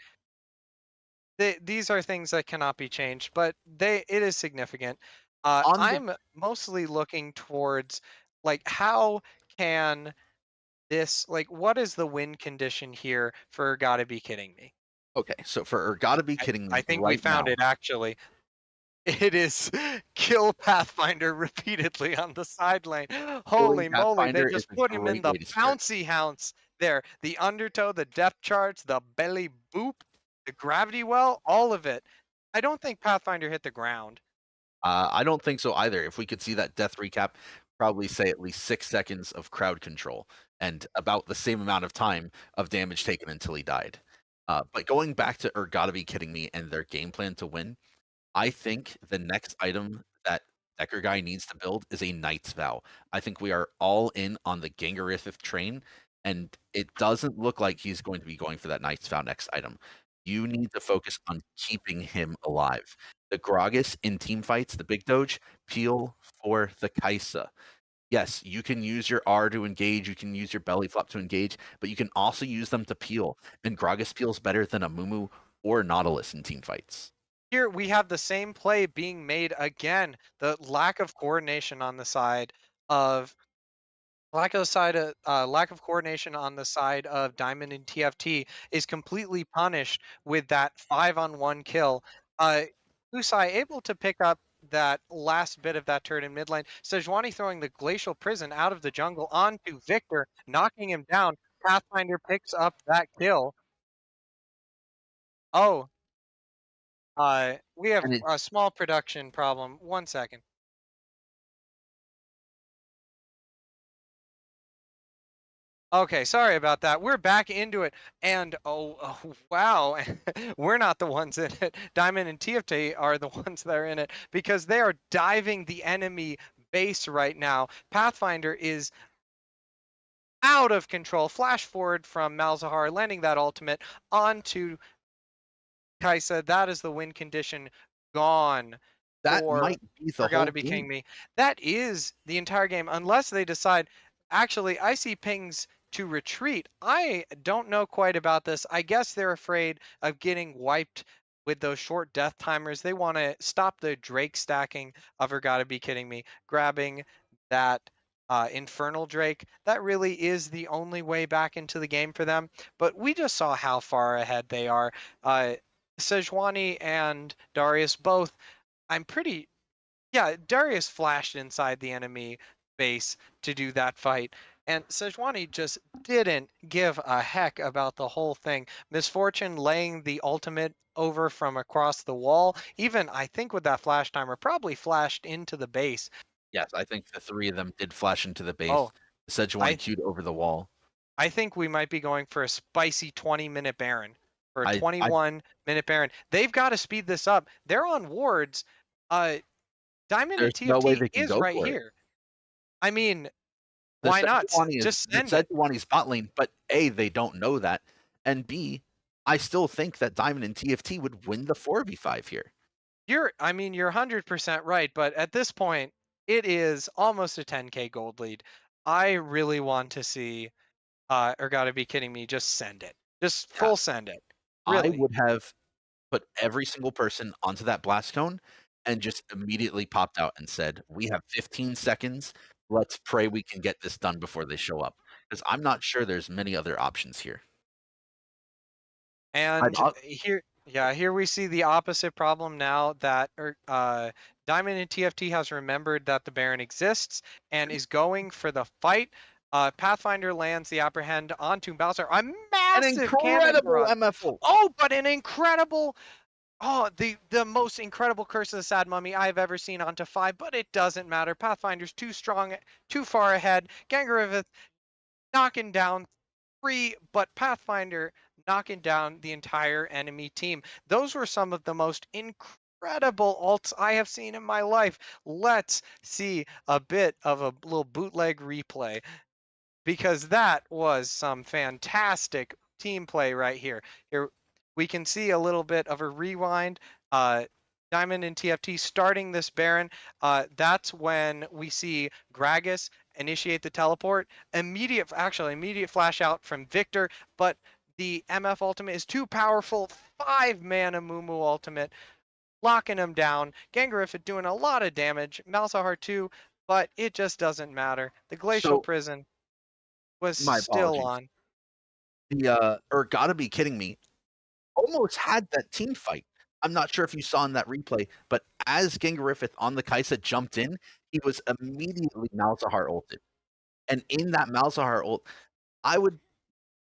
B: these are things that cannot be changed, but it is significant.
C: On the
B: I'm mostly looking towards like how can what is the win condition here for Gotta Be Kidding Me?
C: Okay, so for Urgotta Be
B: I,
C: Kidding
B: I
C: Me
B: think we
C: right
B: found
C: now.
B: it actually. It is kill Pathfinder repeatedly on the side lane.
C: Killing
B: Holy moly, they
C: Pathfinder is
B: just
C: a
B: put him in
C: great
B: the
C: way to start.
B: bouncy hounce there. The undertow, the depth charge, the belly boop, the gravity well, all of it. I don't think Pathfinder hit the ground.
C: I don't think so either. If we could see that death recap, probably say at least 6 seconds of crowd control and about the same amount of time of damage taken until he died. But going back to Gotta Be Kidding Me and their game plan to win, I think the next item that Decker Guy needs to build is a Knight's Vow. I think we are all in on the Gangarithith train, and it doesn't look like he's going to be going for that Knight's Vow next item. You need to focus on keeping him alive. The Gragas in team fights, the Big Doge, peel for the Kaisa. Yes, you can use your R to engage, you can use your belly flop to engage, but you can also use them to peel. And Gragas peels better than a Mumu or Nautilus in team fights.
B: Here we have the same play being made again. The lack of coordination on the side of lack of coordination on the side of Diamond and TFT is completely punished with that 5-on-1 kill. Usai able to pick up that last bit of that turret in mid lane. Sejuani throwing the Glacial Prison out of the jungle onto Victor, knocking him down. Pathfinder picks up that kill. Oh, we have
C: And it
B: a small production problem. 1 second. Okay, sorry about that. We're back into it, and oh wow, we're not the ones in it. Diamond and TFT are the ones that are in it because they are diving the enemy base right now. Pathfinder is out of control. Flash forward from Malzahar, landing that ultimate onto Kaisa. That is the win condition gone
C: that
B: for
C: might be the
B: or
C: whole
B: Gotta Be
C: game.
B: Kidding Me. That is the entire game, unless they decide, actually, I see pings to retreat. I don't know quite about this. I guess they're afraid of getting wiped with those short death timers. They want to stop the Drake stacking of Or Gotta Be Kidding Me, grabbing that Infernal Drake. That really is the only way back into the game for them. But we just saw how far ahead they are. Sejuani and Darius both, I'm pretty, yeah, Darius flashed inside the enemy base to do that fight. And Sejuani just didn't give a heck about the whole thing. Misfortune laying the ultimate over from across the wall. Even, I think, with that flash timer, probably flashed into the base.
C: Yes, I think the 3 of them did flash into the base.
B: Oh,
C: Sejuani
B: I
C: queued over the wall.
B: I think we might be going for a spicy 20-minute Baron. For a
C: I
B: 21-minute Baron. They've got to speed this up. They're on wards. Diamond and
C: There's no way
B: TFT
C: they can
B: is
C: go
B: right
C: for it.
B: here. I mean,
C: The
B: why not?
C: Sejuani is
B: Just
C: the
B: send it.
C: Sejuani's bot lane, but A, they don't know that, and B, I still think that Diamond and TFT would win the 4v5 here.
B: You're 100% right, but at this point, it is almost a 10k gold lead. I really want to see, or Gotta Be Kidding Me, just send it. Just
C: Yeah,
B: full send it.
C: I
B: Really.
C: would have put every single person onto that blast cone and just immediately popped out and said, "We have 15 seconds. Let's pray we can get this done before they show up." Because I'm not sure there's many other options here. I'd
B: And here we see the opposite problem now that Diamond and TFT has remembered that the Baron exists and is going for the fight. Pathfinder lands the apprehend onto Bowser. A
C: an
B: massive cannon
C: incredible
B: barrage.
C: MFO.
B: Oh, but an incredible, the most incredible Curse of the Sad Mummy I've ever seen onto 5, but it doesn't matter. Pathfinder's too strong, too far ahead. Gangarivith knocking down 3, but Pathfinder knocking down the entire enemy team. Those were some of the most incredible ults I have seen in my life. Let's see a bit of a little bootleg replay, because that was some fantastic team play right here. Here we can see a little bit of a rewind. Diamond and TFT starting this Baron. That's when we see Gragas initiate the teleport. Immediate flash out from Victor, but the MF ultimate is too powerful. 5-mana Mumu ultimate, locking him down. Gangariffit doing a lot of damage. Malzahar too, but it just doesn't matter. The Glacial
C: So
B: Prison was
C: my
B: still
C: apologies.
B: on.
C: The Urgotta be kidding me almost had that team fight. I'm not sure if you saw in that replay, but as Gangarifith on the Kaisa jumped in, he was immediately Malzahar ulted. And in that Malzahar ult, I would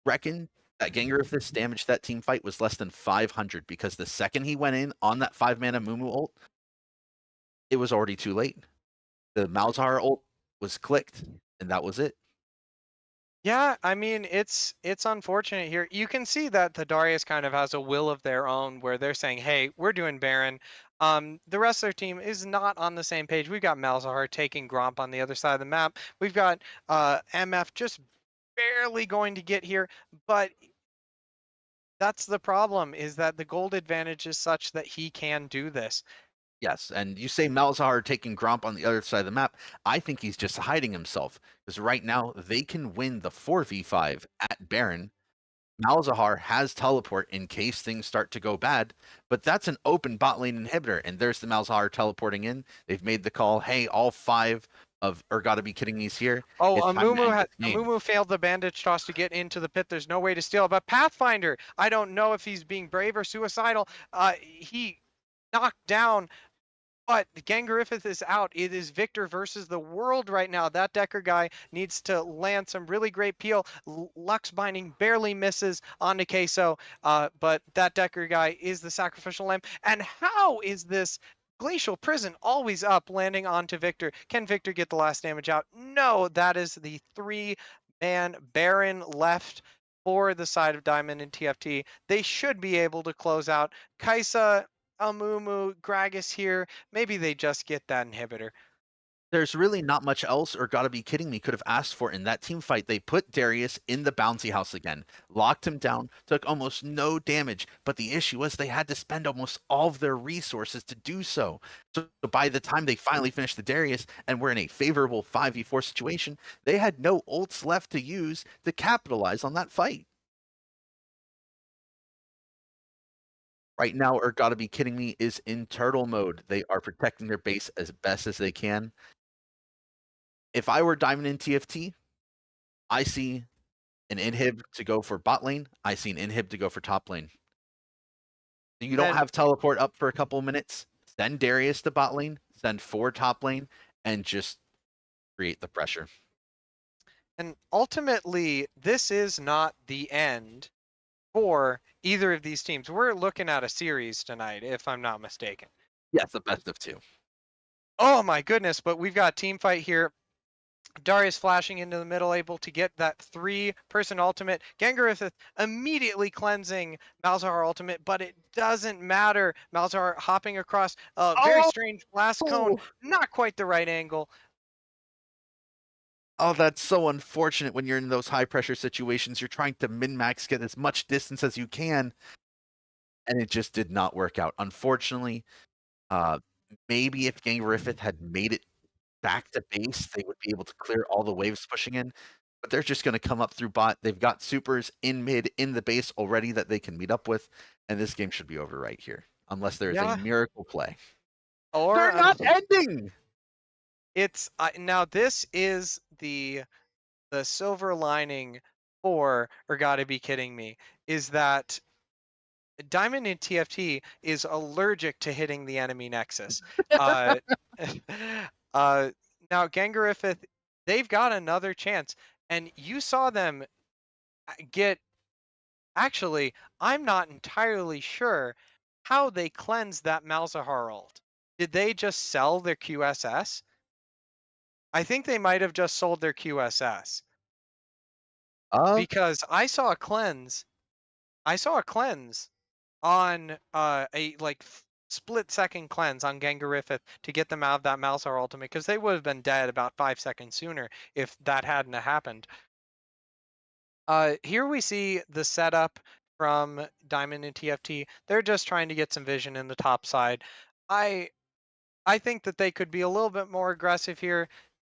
C: reckon that Gangarifith's damage to that team fight was less than 500, because the second he went in on that 5-mana Mumu ult, it was already too late. The Malzahar ult was clicked, and that was it.
B: Yeah, I mean, it's unfortunate here. You can see that the Darius kind of has a will of their own, where they're saying, "Hey, we're doing Baron." The rest of their team is not on the same page. We've got Malzahar taking Gromp on the other side of the map. We've got MF just barely going to get here, but that's the problem, is that the gold advantage is such that he can do this.
C: Yes, and you say Malzahar taking Gromp on the other side of the map. I think he's just hiding himself, because right now they can win the 4v5 at Baron. Malzahar has teleport in case things start to go bad, but that's an open bot lane inhibitor, and there's the Malzahar teleporting in. They've made the call, hey, all 5 of Urgotta be kidding me's here.
B: Oh,
C: It's time to end this game.
B: Amumu failed the bandage toss to get into the pit. There's no way to steal. But Pathfinder, I don't know if he's being brave or suicidal. He knocked down, but Gangarifith is out. It is Victor versus the world right now. That Decker guy needs to land some really great peel. Lux Binding barely misses onto Queso, but that Decker guy is the sacrificial lamb. And how is this Glacial Prison always up, landing onto Victor? Can Victor get the last damage out? No, that is the 3-man Baron left for the side of Diamond and TFT. They should be able to close out. Kaisa, Amumu, Gragas here. Maybe they just get that inhibitor.
C: There's really not much else Urgotta be kidding me could have asked for in that team fight. They put Darius in the bouncy house again, locked him down, took almost no damage, but the issue was they had to spend almost all of their resources to do so. So by the time they finally finished the Darius and were in a favorable 5v4 situation, they had no ults left to use to capitalize on that fight. Right now, Urgotta be kidding me is in turtle mode. They are protecting their base as best as they can. If I were Diamond in TFT, I see an inhib to go for bot lane. I see an inhib to go for top lane. You don't have teleport up for a couple of minutes. Send Darius to bot lane. Send 4 top lane, and just create the pressure.
B: And ultimately, this is not the end for either of these teams. We're looking at a series tonight, if I'm not mistaken.
C: Yes, the best of 2.
B: Oh my goodness, but we've got a team fight here. Darius flashing into the middle, able to get that 3-person ultimate. Gangarith immediately cleansing Malzahar ultimate, but it doesn't matter. Malzahar hopping across a very strange blast cone. Not quite the right angle.
C: Oh, that's so unfortunate when you're in those high-pressure situations. You're trying to min-max, get as much distance as you can, and it just did not work out. Unfortunately, maybe if Gangarith had made it back to base, they would be able to clear all the waves pushing in, but they're just going to come up through bot. They've got supers in mid in the base already that they can meet up with, and this game should be over right here, unless there is a miracle play.
B: Or
C: they're not ending.
B: It's now this is the silver lining for Urgotta be kidding me, is that Diamond in TFT is allergic to hitting the enemy nexus. Now Gangarifith, they've got another chance, and you saw them get. Actually, I'm not entirely sure how they cleansed that Malzahar ult. Did they just sell their QSS? I think they might have just sold their QSS. Because I saw a cleanse I saw a cleanse on a like split-second cleanse on Gangarifith to get them out of that Malzahar ultimate, because they would have been dead about 5 seconds sooner if that hadn't happened. Here we see the setup from Diamond and TFT. They're just trying to get some vision in the top side. I think that they could be a little bit more aggressive here.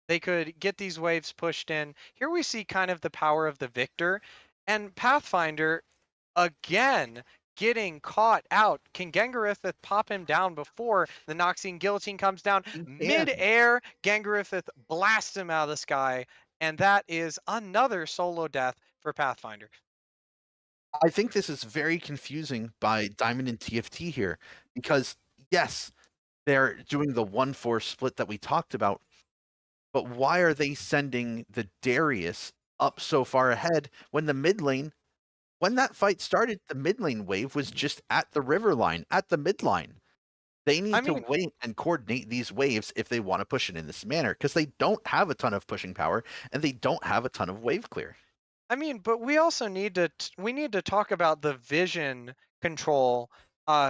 B: They could get these waves pushed in. Here we see kind of the power of the Victor, and Pathfinder again getting caught out. Can Gangarithith pop him down before the Noxian Guillotine comes down? Mid-air, Gangarithith blasts him out of the sky, and that is another solo death for Pathfinder.
C: I think this is very confusing by Diamond and TFT here because, yes, they're doing the 1-4 split that we talked about, but why are they sending the Darius up so far ahead when the mid lane, when that fight started, the mid lane wave was just at the river line, at the mid line? They need to wait and coordinate these waves if they want to push it in this manner, because they don't have a ton of pushing power and they don't have a ton of wave clear.
B: I mean, but we also need to talk about the vision control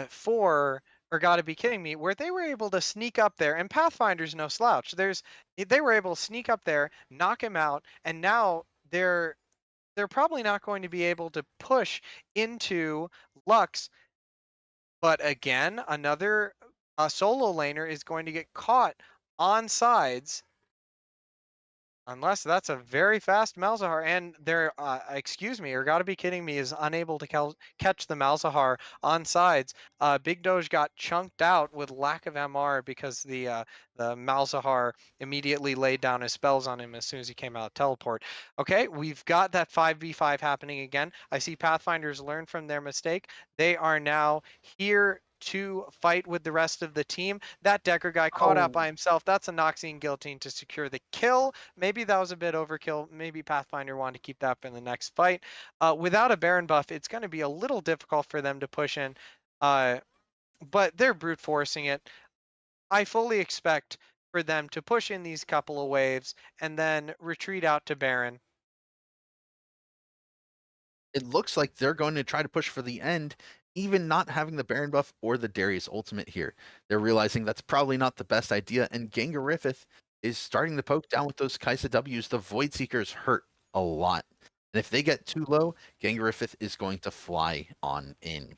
B: for Urgotta Be Kidding Me, where they were able to sneak up there, and Pathfinder's no slouch. They were able to sneak up there, knock him out, and now they're probably not going to be able to push into Lux. But again, another solo laner is going to get caught on sides. Unless that's a very fast Malzahar, and they're, excuse me, or gotta be kidding me, is unable to catch the Malzahar on sides. Big Doge got chunked out with lack of MR because the Malzahar immediately laid down his spells on him as soon as he came out of teleport. Okay, we've got that 5v5 happening again. I see Pathfinders learn from their mistake. They are now here to fight with the rest of the team. That Decker guy caught out by himself. That's a Noxian Guillotine to secure the kill. Maybe that was a bit overkill. Maybe Pathfinder wanted to keep that for the next fight. Without a Baron buff, it's going to be a little difficult for them to push in, but they're brute forcing it. I fully expect for them to push in these couple of waves and then retreat out to Baron.
C: It looks like they're going to try to push for the end, even not having the Baron buff or the Darius ultimate here. They're realizing that's probably not the best idea, and Gangarifith is starting to poke down with those Kaisa Ws. The Void Seekers hurt a lot. And if they get too low, Gangarifith is going to fly on in.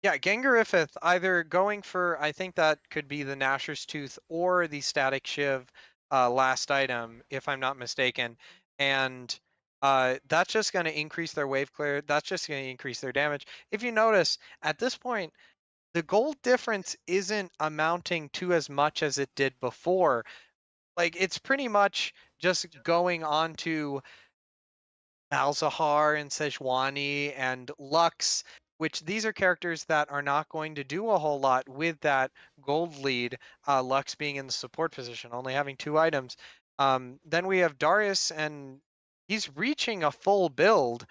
B: Yeah, Gangarifith either going for, I think that could be the Gnasher's Tooth or the Static Shiv last item, if I'm not mistaken. And that's just going to increase their wave clear. That's just going to increase their damage. If you notice, at this point, the gold difference isn't amounting to as much as it did before. Like, it's pretty much just going on to Malzahar and Sejuani and Lux, which these are characters that are not going to do a whole lot with that gold lead, Lux being in the support position, only having 2 items. Then we have Darius, and he's reaching a full build.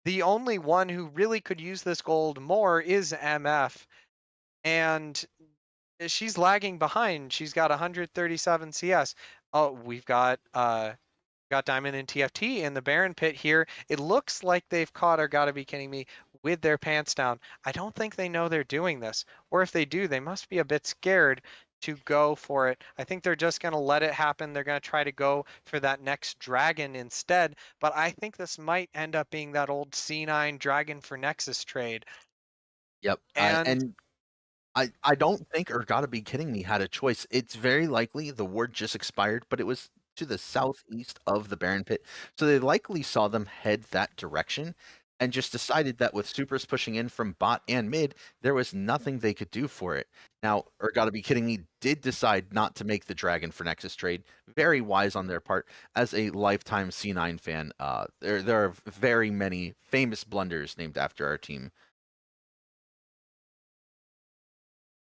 B: The only one who really could use this gold more is MF, and she's lagging behind. She's got 137 CS. Oh, we've got Diamond and TFT in the Baron pit here. It looks like they've caught, or gotta be kidding me, with their pants down. I don't think they know they're doing this. Or if they do, they must be a bit scared to go for it. I think they're just going to let it happen. They're going to try to go for that next dragon instead. But I think this might end up being that old C9 dragon for Nexus trade.
C: Yep. And I don't think, or gotta be kidding me, had a choice. It's very likely the ward just expired, but it was to the southeast of the Baron pit. So they likely saw them head that direction and just decided that with supers pushing in from bot and mid, there was nothing they could do for it. Now, or gotta be kidding me, did decide not to make the Dragon for Nexus trade. Very wise on their part. As a lifetime C9 fan, there are very many famous blunders named after our team.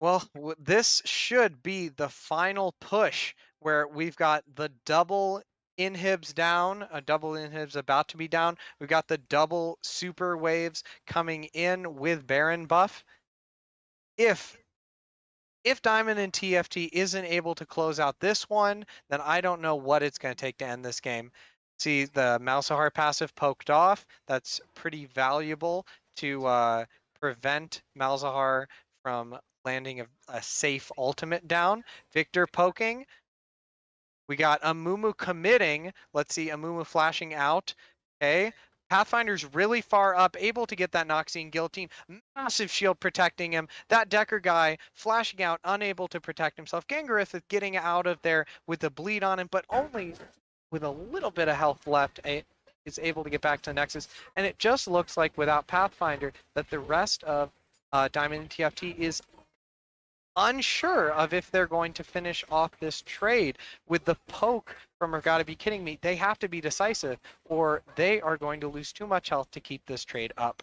B: Well, this should be the final push where we've got the double inhibs down, a double inhibs about to be down. We've got the double super waves coming in with Baron buff. If Diamond and TFT isn't able to close out this one, then I don't know what it's going to take to end this game. See the Malzahar passive poked off. That's pretty valuable to prevent Malzahar from landing a safe ultimate down. Victor poking. We got Amumu committing. Let's see, Amumu flashing out. Okay. Pathfinder's really far up, able to get that Noxian Guillotine. Massive shield protecting him. That Decker guy flashing out, unable to protect himself. Gangarith is getting out of there with a bleed on him, but only with a little bit of health left, is able to get back to Nexus. And it just looks like without Pathfinder that the rest of Diamond and TFT is unsure of if they're going to finish off this trade. With the poke from Urgotta Be Kidding Me, they have to be decisive or they are going to lose too much health to keep this trade up.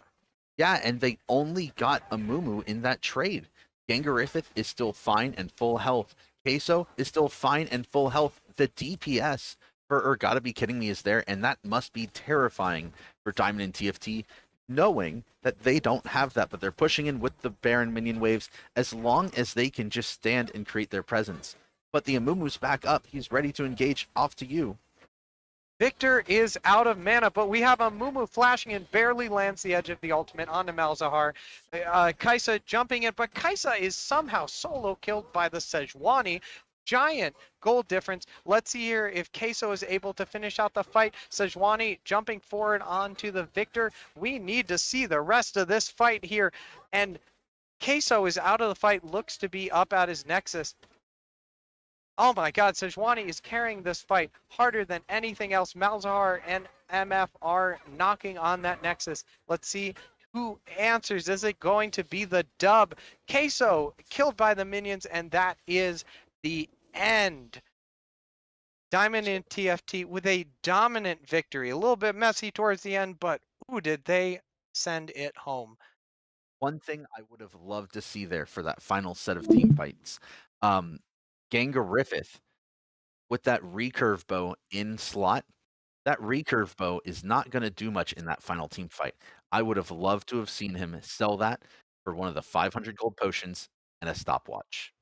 C: Yeah, and they only got Amumu in that trade. Gangarithith is still fine and full health. Queso is still fine and full health. The DPS for Urgotta Be Kidding Me is there, and that must be terrifying for Diamond and TFT, knowing that they don't have that, but they're pushing in with the Baron minion waves as long as they can just stand and create their presence. But the Amumu's back up. He's ready to engage. Off to you.
B: Victor is out of mana, but we have Amumu flashing and barely lands the edge of the ultimate onto Malzahar. Kaisa jumping in, but Kaisa is somehow solo killed by the Sejuani. Giant gold difference. Let's see here if Queso is able to finish out the fight. Sejuani jumping forward onto the Victor. We need to see the rest of this fight here. And Queso is out of the fight, looks to be up at his Nexus. Oh my god, Sejuani is carrying this fight harder than anything else. Malzahar and MF are knocking on that Nexus. Let's see who answers. Is it going to be the dub? Queso killed by the minions, and that is the end. Diamond and TFT with a dominant victory. A little bit messy towards the end, but ooh, did they send it home.
C: One thing I would have loved to see there for that final set of team fights, Gangarithith with that recurve bow in slot. That recurve bow is not going to do much in that final team fight. I would have loved to have seen him sell that for one of the 500 gold potions and a stopwatch.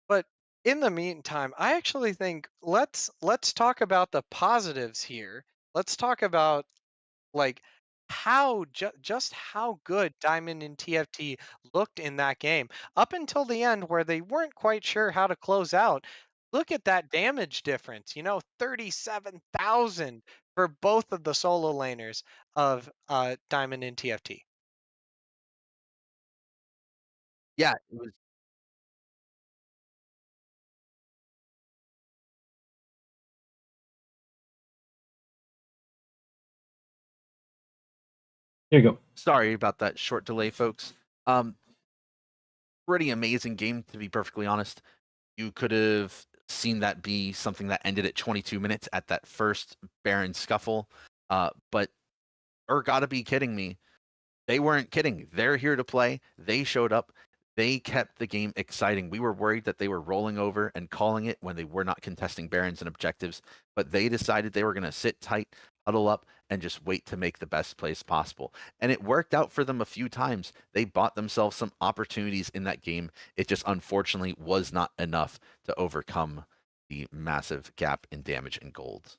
B: But in the meantime, I actually think let's talk about the positives here. Let's talk about like how just how good Diamond and TFT looked in that game up until the end where they weren't quite sure how to close out. Look at that damage difference, 37,000 for both of the solo laners of Diamond and TFT.
C: Yeah, it was.
A: There you go.
C: Sorry about that short delay, folks. Pretty amazing game, to be perfectly honest. You could have seen that be something that ended at 22 minutes at that first Baron scuffle. But Urgotta Be Kidding Me, they weren't kidding. They're here to play. They showed up. They kept the game exciting. We were worried that they were rolling over and calling it when they were not contesting Barons and objectives, but they decided they were going to sit tight, huddle up, and just wait to make the best plays possible. And it worked out for them a few times. They bought themselves some opportunities in that game. It just unfortunately was not enough to overcome the massive gap in damage and gold.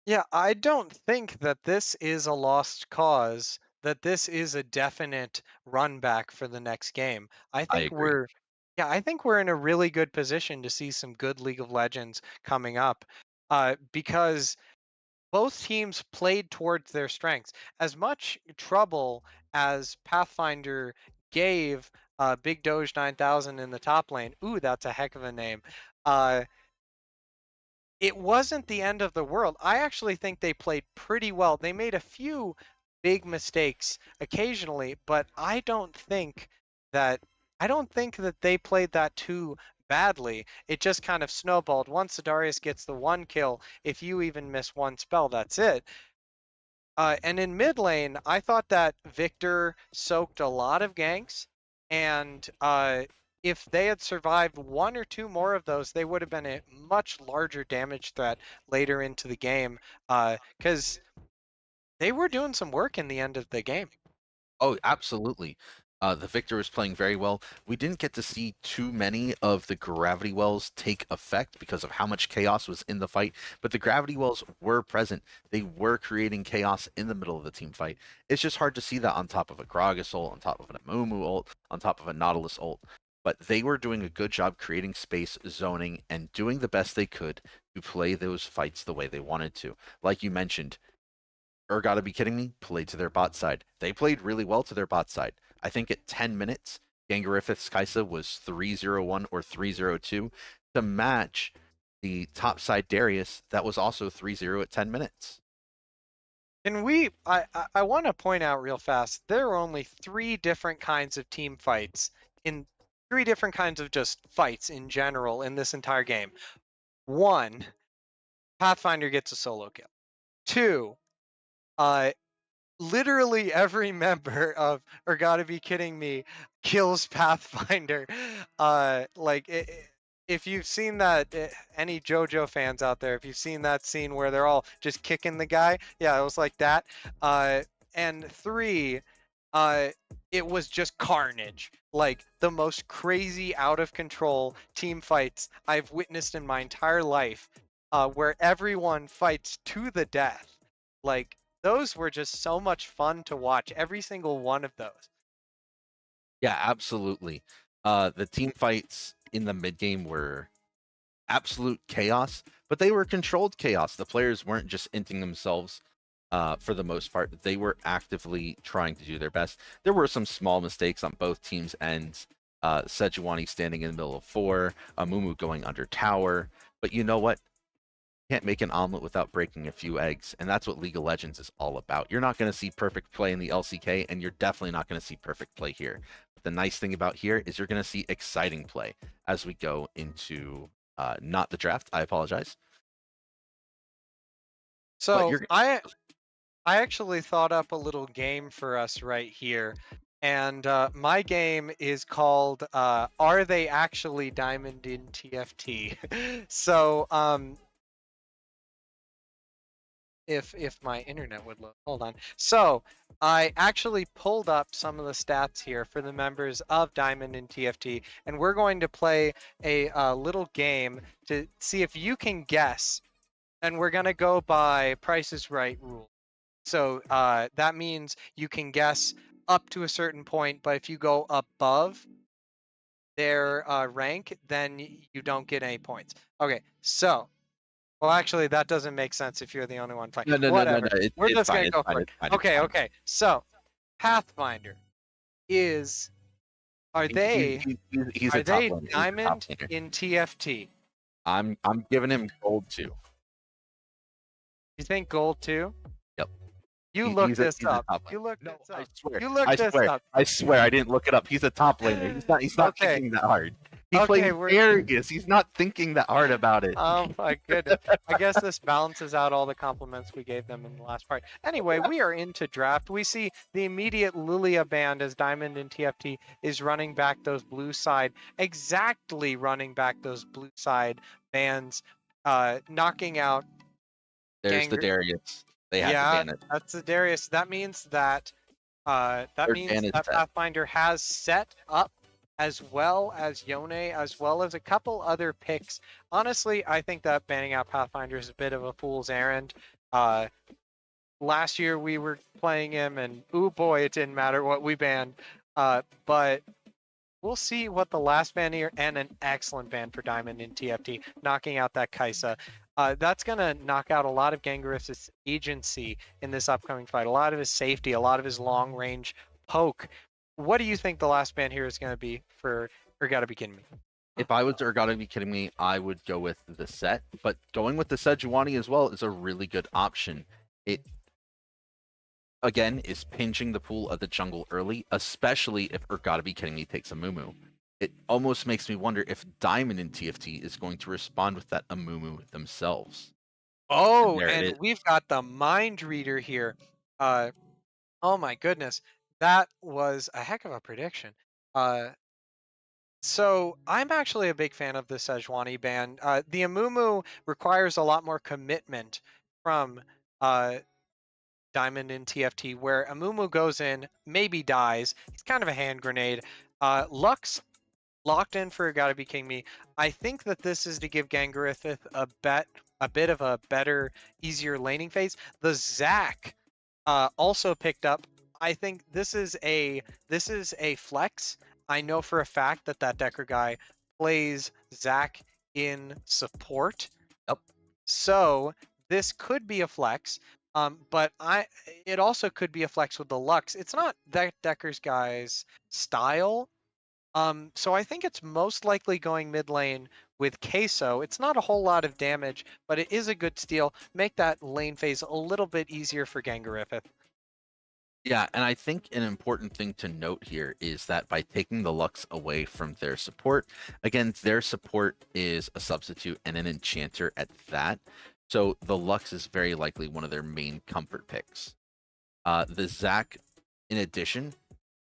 B: Yeah, I don't think that this is a lost cause, that this is a definite run back for the next game. I
C: I
B: think
C: agree.
B: we're yeah, I think we're in a really good position to see some good League of Legends coming up. Because both teams played towards their strengths. As much trouble as Pathfinder gave Big Doge 9000 in the top lane, ooh, that's a heck of a name. Uh, it wasn't the end of the world. I actually think they played pretty well. They made a few big mistakes occasionally, but I don't think that they played that too badly. It just kind of snowballed. Once Darius gets the one kill, if you even miss one spell, that's it. And in mid lane, I thought that Victor soaked a lot of ganks, and if they had survived one or two more of those, they would have been a much larger damage threat later into the game, because they were doing some work in the end of the game.
C: Oh, absolutely. The Victor was playing very well. We didn't get to see too many of the gravity wells take effect because of how much chaos was in the fight, but the gravity wells were present. They were creating chaos in the middle of the team fight. It's just hard to see that on top of a Gragas ult, on top of an Amumu ult, on top of a Nautilus ult. But they were doing a good job creating space, zoning, and doing the best they could to play those fights the way they wanted to. Like you mentioned, Urgotta be kidding me, played to their bot side. They played really well to their bot side. I think at 10 minutes, Gangarifith's Kaisa was 301 or 302 to match the top side Darius that was also 3-0 at 10 minutes.
B: And I want to point out real fast, there are only 3 different kinds of team fights in 3 different kinds of just fights in general in this entire game. 1, Pathfinder gets a solo kill. 2, literally every member of Or Gotta Be Kidding Me kills Pathfinder. If you've seen that, any JoJo fans out there, if you've seen that scene where they're all just kicking the guy, yeah, it was like that. And 3, it was just carnage. Like the most crazy, out of control team fights I've witnessed in my entire life, where everyone fights to the death. Like, those were just so much fun to watch, every single one of those.
C: Yeah, absolutely. The team fights in the mid game were absolute chaos, but they were controlled chaos. The players weren't just inting themselves for the most part. They were actively trying to do their best. There were some small mistakes on both teams' ends. Sejuani standing in the middle of 4, Amumu going under tower. But you know what? Can't make an omelet without breaking a few eggs, and that's what League of Legends is all about. You're not going to see perfect play in the LCK, and you're definitely not going to see perfect play here. But the nice thing about here is you're going to see exciting play as we go into not the draft. I apologize.
B: So I actually thought up a little game for us right here. And my game is called Are They Actually Diamond in TFT? So if my internet would load. Hold on. So I actually pulled up some of the stats here for the members of Diamond in TFT, and we're going to play a little game to see if you can guess. And we're gonna go by Price is Right rule. So that means you can guess up to a certain point, but if you go above their rank, then you don't get any points. Okay, so well, actually, that doesn't make sense if you're the only one playing.
C: No.
B: Whatever. We're
C: It's
B: just
C: fine.
B: gonna
C: It's
B: go
C: fine.
B: for it.
C: It's fine.
B: Okay, okay. So, Pathfinder is. Are they
C: He's a top laner.
B: diamond in TFT?
C: I'm giving him gold too.
B: You think gold too?
C: Yep.
B: You looked this up. You looked this up. You looked this up.
C: I swear I didn't look it up. He's a top laner. He's not
B: Okay.
C: thinking that hard. He
B: Okay,
C: plays Argus. He's not thinking that hard about it.
B: Oh my goodness. I guess this balances out all the compliments we gave them in the last part. Anyway, we are into draft. We see the immediate Lilia band as Diamond in TFT is running back those blue side, exactly running back those blue side bands, knocking out.
C: There's the Darius. They had to ban it.
B: That's the Darius. That means that Pathfinder has set up, as well as Yone, as well as a couple other picks. Honestly, I think that banning out Pathfinder is a bit of a fool's errand. Last year we were playing him, and ooh boy, it didn't matter what we banned. But we'll see what the last ban here, and an excellent ban for Diamond in TFT, knocking out that Kaisa. That's going to knock out a lot of Gangarif's agency in this upcoming fight, a lot of his safety, a lot of his long-range poke. What do you think the last ban here is going to be for Urgotta Be Kidding Me?
C: If I was Urgotta Be Kidding Me, I would go with the set, but going with the Sejuani as well is a really good option. It, again, is pinching the pool of the jungle early, especially if Urgotta Be Kidding Me takes a Mumu. It almost makes me wonder if Diamond in TFT is going to respond with that Amumu themselves.
B: Oh, and we've got the mind reader here. Oh my goodness. That was a heck of a prediction. So I'm actually a big fan of the Sejuani ban. The Amumu requires a lot more commitment from Diamond in TFT, where Amumu goes in, maybe dies. He's kind of a hand grenade. Lux locked in for Gotta Be King Me. I think that this is to give Gangarithith a bit of a better, easier laning phase. The Zac also picked up. I think this is a flex. I know for a fact that Decker guy plays Zac in support.
C: Yep.
B: So this could be a flex. But it also could be a flex with the Lux. It's not that Decker's guy's style. So I think it's most likely going mid lane with Queso. It's not a whole lot of damage, but it is a good steal. Make that lane phase a little bit easier for Gangarithith.
C: Yeah, and I think an important thing to note here is that by taking the Lux away from their support, again, their support is a substitute and an enchanter at that. So the Lux is very likely one of their main comfort picks. The Zac, in addition,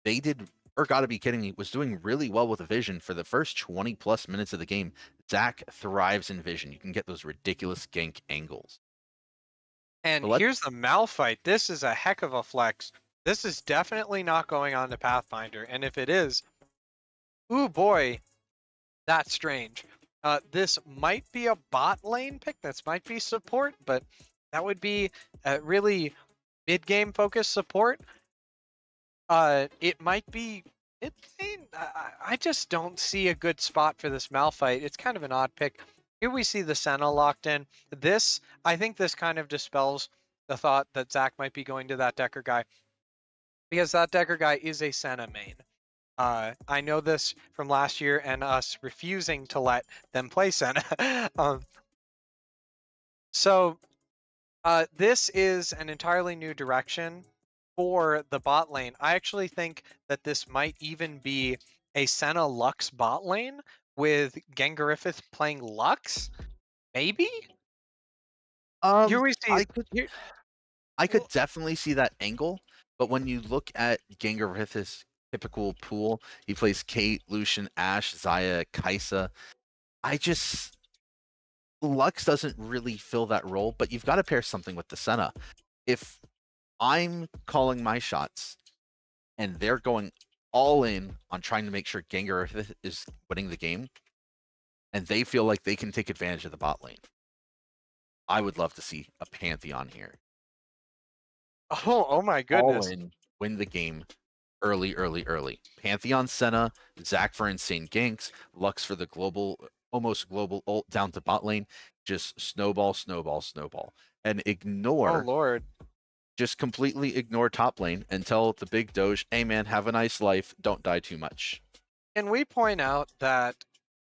C: they did, or gotta be kidding me, was doing really well with Vision for the first 20 plus minutes of the game. Zac thrives in Vision. You can get those ridiculous gank angles.
B: And here's the Malphite. This is a heck of a flex. This is definitely not going on to Pathfinder. And if it is, ooh boy, that's strange. This might be a bot lane pick. This might be support, but that would be a really mid-game focused support. It might be mid lane. I just don't see a good spot for this Malphite. It's kind of an odd pick. Here we see the Senna locked in. I think this kind of dispels the thought that Zac might be going to that Decker guy, because that Decker guy is a Senna main. I know this from last year and us refusing to let them play Senna. So this is an entirely new direction for the bot lane. I actually think that this might even be a Senna Lux bot lane with Gangarithith playing Lux. Maybe? Here we see.
C: I could definitely see that angle, but when you look at Gangarith's typical pool, he plays Kate, Lucian, Ashe, Xayah, Kai'Sa. Lux doesn't really fill that role, but you've got to pair something with the Senna. If I'm calling my shots and they're going all in on trying to make sure Gangarithith is winning the game, and they feel like they can take advantage of the bot lane, I would love to see a Pantheon here.
B: Oh my goodness.
C: All in, win the game early. Pantheon Senna, Zac for insane ganks, Lux for the almost global ult down to bot lane. Just snowball. And ignore.
B: Oh Lord.
C: Just completely ignore top lane and tell the big Doge, hey man, have a nice life, don't die too much.
B: Can we point out that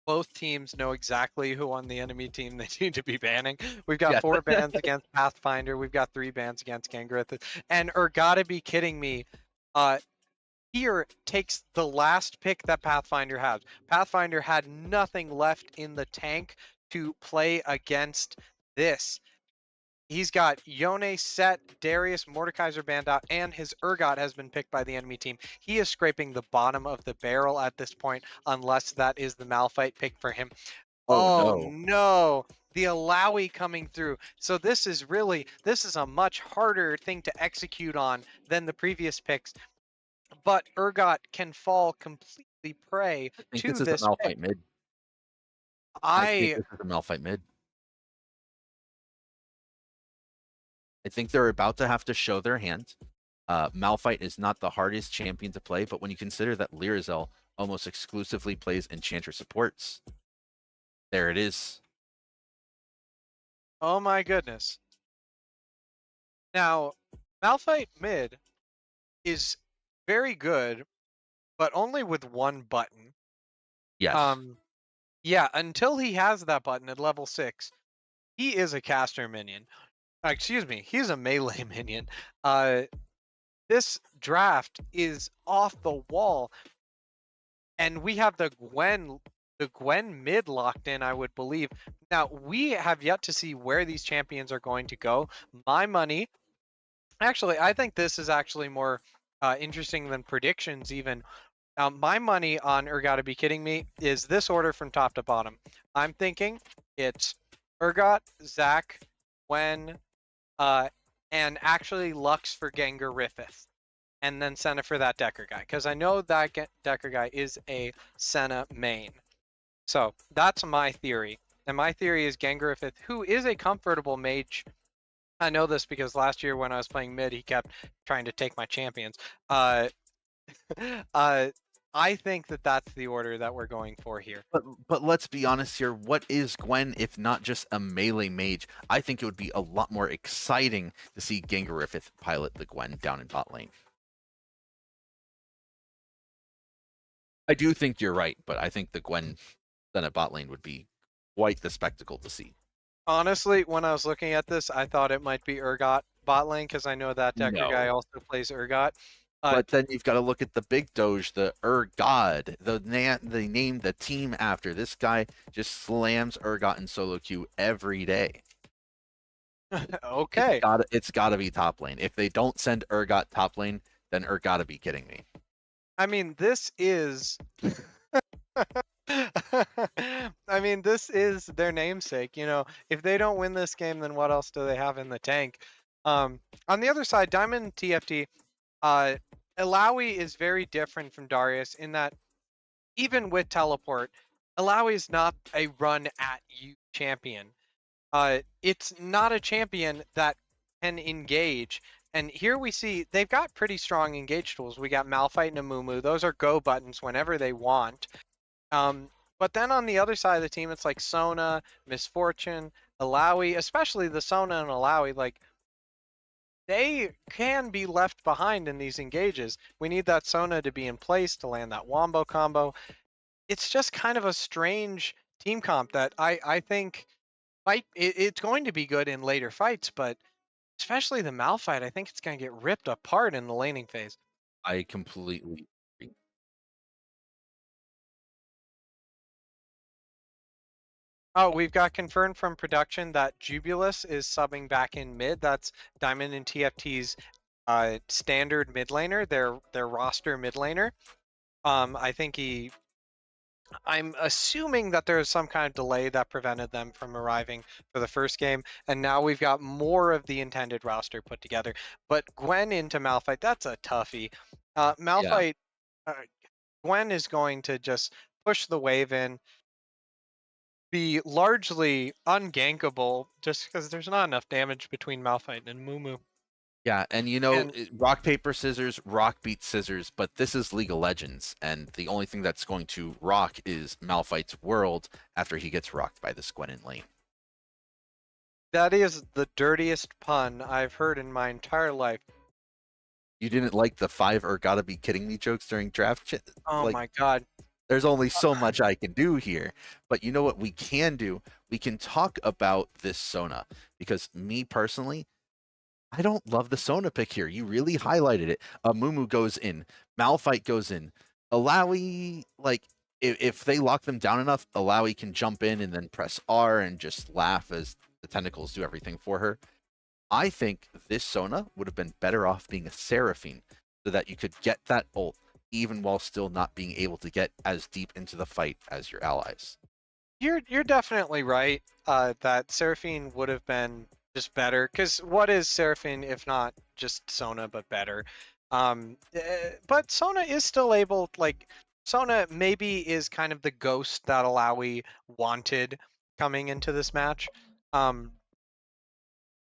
B: both teams know exactly who on the enemy team they need to be banning? We've got 4 bans against Pathfinder. We've got 3 bans against Gangarithith. And Urgotta be kidding me. Here takes the last pick that Pathfinder had. Pathfinder had nothing left in the tank to play against this. He's got Yone, Set, Darius, Mordekaiser banned out, and his Urgot has been picked by the enemy team. He is scraping the bottom of the barrel at this point, unless that is the Malphite pick for him. Oh no. The Alawi coming through. So this is a much harder thing to execute on than the previous picks. But Urgot can fall completely prey to this
C: is a Malphite
B: pick.
C: mid. I think this is a Malphite mid. I think they're about to have to show their hand. Malphite is not the hardest champion to play, but when you consider that Lyrazel almost exclusively plays Enchanter supports, there it is.
B: Oh my goodness. Now, Malphite mid is very good, but only with one button.
C: Yes.
B: Yeah, until he has that button at level 6, he is a caster minion. Excuse me, he's a melee minion. This draft is off the wall, and we have the Gwen mid locked in, I would believe. Now, we have yet to see where these champions are going to go. My money, actually, I think this is actually more interesting than predictions even. My money on Urgotta be kidding me is this order from top to bottom. I'm thinking it's Urgot, Zac, Gwen, and actually Lux for Gengar Riffith, and then Senna for that Decker guy, because I know that Decker guy is a Senna main. So that's my theory. And my theory is Gengar Riffith, who is a comfortable mage. I know this because last year when I was playing mid, he kept trying to take my champions. Uh, I think that that's the order that we're going for here.
C: But let's be honest here. What is Gwen if not just a melee mage? I think it would be a lot more exciting to see Gangariffith pilot the Gwen down in bot lane. I do think you're right, but I think the Gwen then at bot lane would be quite the spectacle to see.
B: Honestly, when I was looking at this, I thought it might be Urgot bot lane because I know that Decker guy
C: No.
B: also plays Urgot.
C: But then you've got to look at the big doge, the God, they named the team after. This guy just slams Urgot in solo queue every day.
B: Okay.
C: It's gotta be top lane. If they don't send Urgot top lane, then Urgotta be kidding me.
B: I mean, this is. I mean, this is their namesake. You know, if they don't win this game, then what else do they have in the tank? On the other side, Diamond TFT, Alawi is very different from Darius in that even with teleport, Alawi is not a run at you champion. It's not a champion that can engage. And here we see they've got pretty strong engage tools. We got Malphite and Amumu. Those are go buttons whenever they want. But then on the other side of the team, it's like Sona, Misfortune, Alawi, especially the Sona and Alawi. Like, they can be left behind in these engages. We need that Sona to be in place to land that Wombo combo. It's just kind of a strange team comp that I think it's going to be good in later fights, but especially the Malphite, I think it's going to get ripped apart in the laning phase.
C: I completely agree.
B: Oh, we've got confirmed from production that Jubulus is subbing back in mid. That's Diamond and TFT's standard mid laner, their roster mid laner. I think I'm assuming that there was some kind of delay that prevented them from arriving for the first game, and now we've got more of the intended roster put together. But Gwen into Malphite, that's a toughie. Malphite, uh, Gwen is going to just push the wave in, be largely ungankable just because there's not enough damage between Malphite and Mumu.
C: Yeah, and
B: And
C: rock, paper, scissors, rock beats scissors, but this is League of Legends, and the only thing that's going to rock is Malphite's world after he gets rocked by this Gwen in lane.
B: that is the dirtiest pun I've heard in my entire life.
C: You didn't like the 5 or gotta be kidding me jokes during draft?
B: Oh my god.
C: There's only so much I can do here. But you know what we can do? We can talk about this Sona, because me personally, I don't love the Sona pick here. You really highlighted it. Mumu goes in. Malphite goes in. Alawi, like, if they lock them down enough, Alawi can jump in and then press R and just laugh as the tentacles do everything for her. I think this Sona would have been better off being a Seraphine so that you could get that ult even while still not being able to get as deep into the fight as your allies.
B: You're definitely right that Seraphine would have been just better, because what is Seraphine if not just Sona but better? But Sona is still able, like, Sona maybe is kind of the ghost that Alawi wanted coming into this match. Um,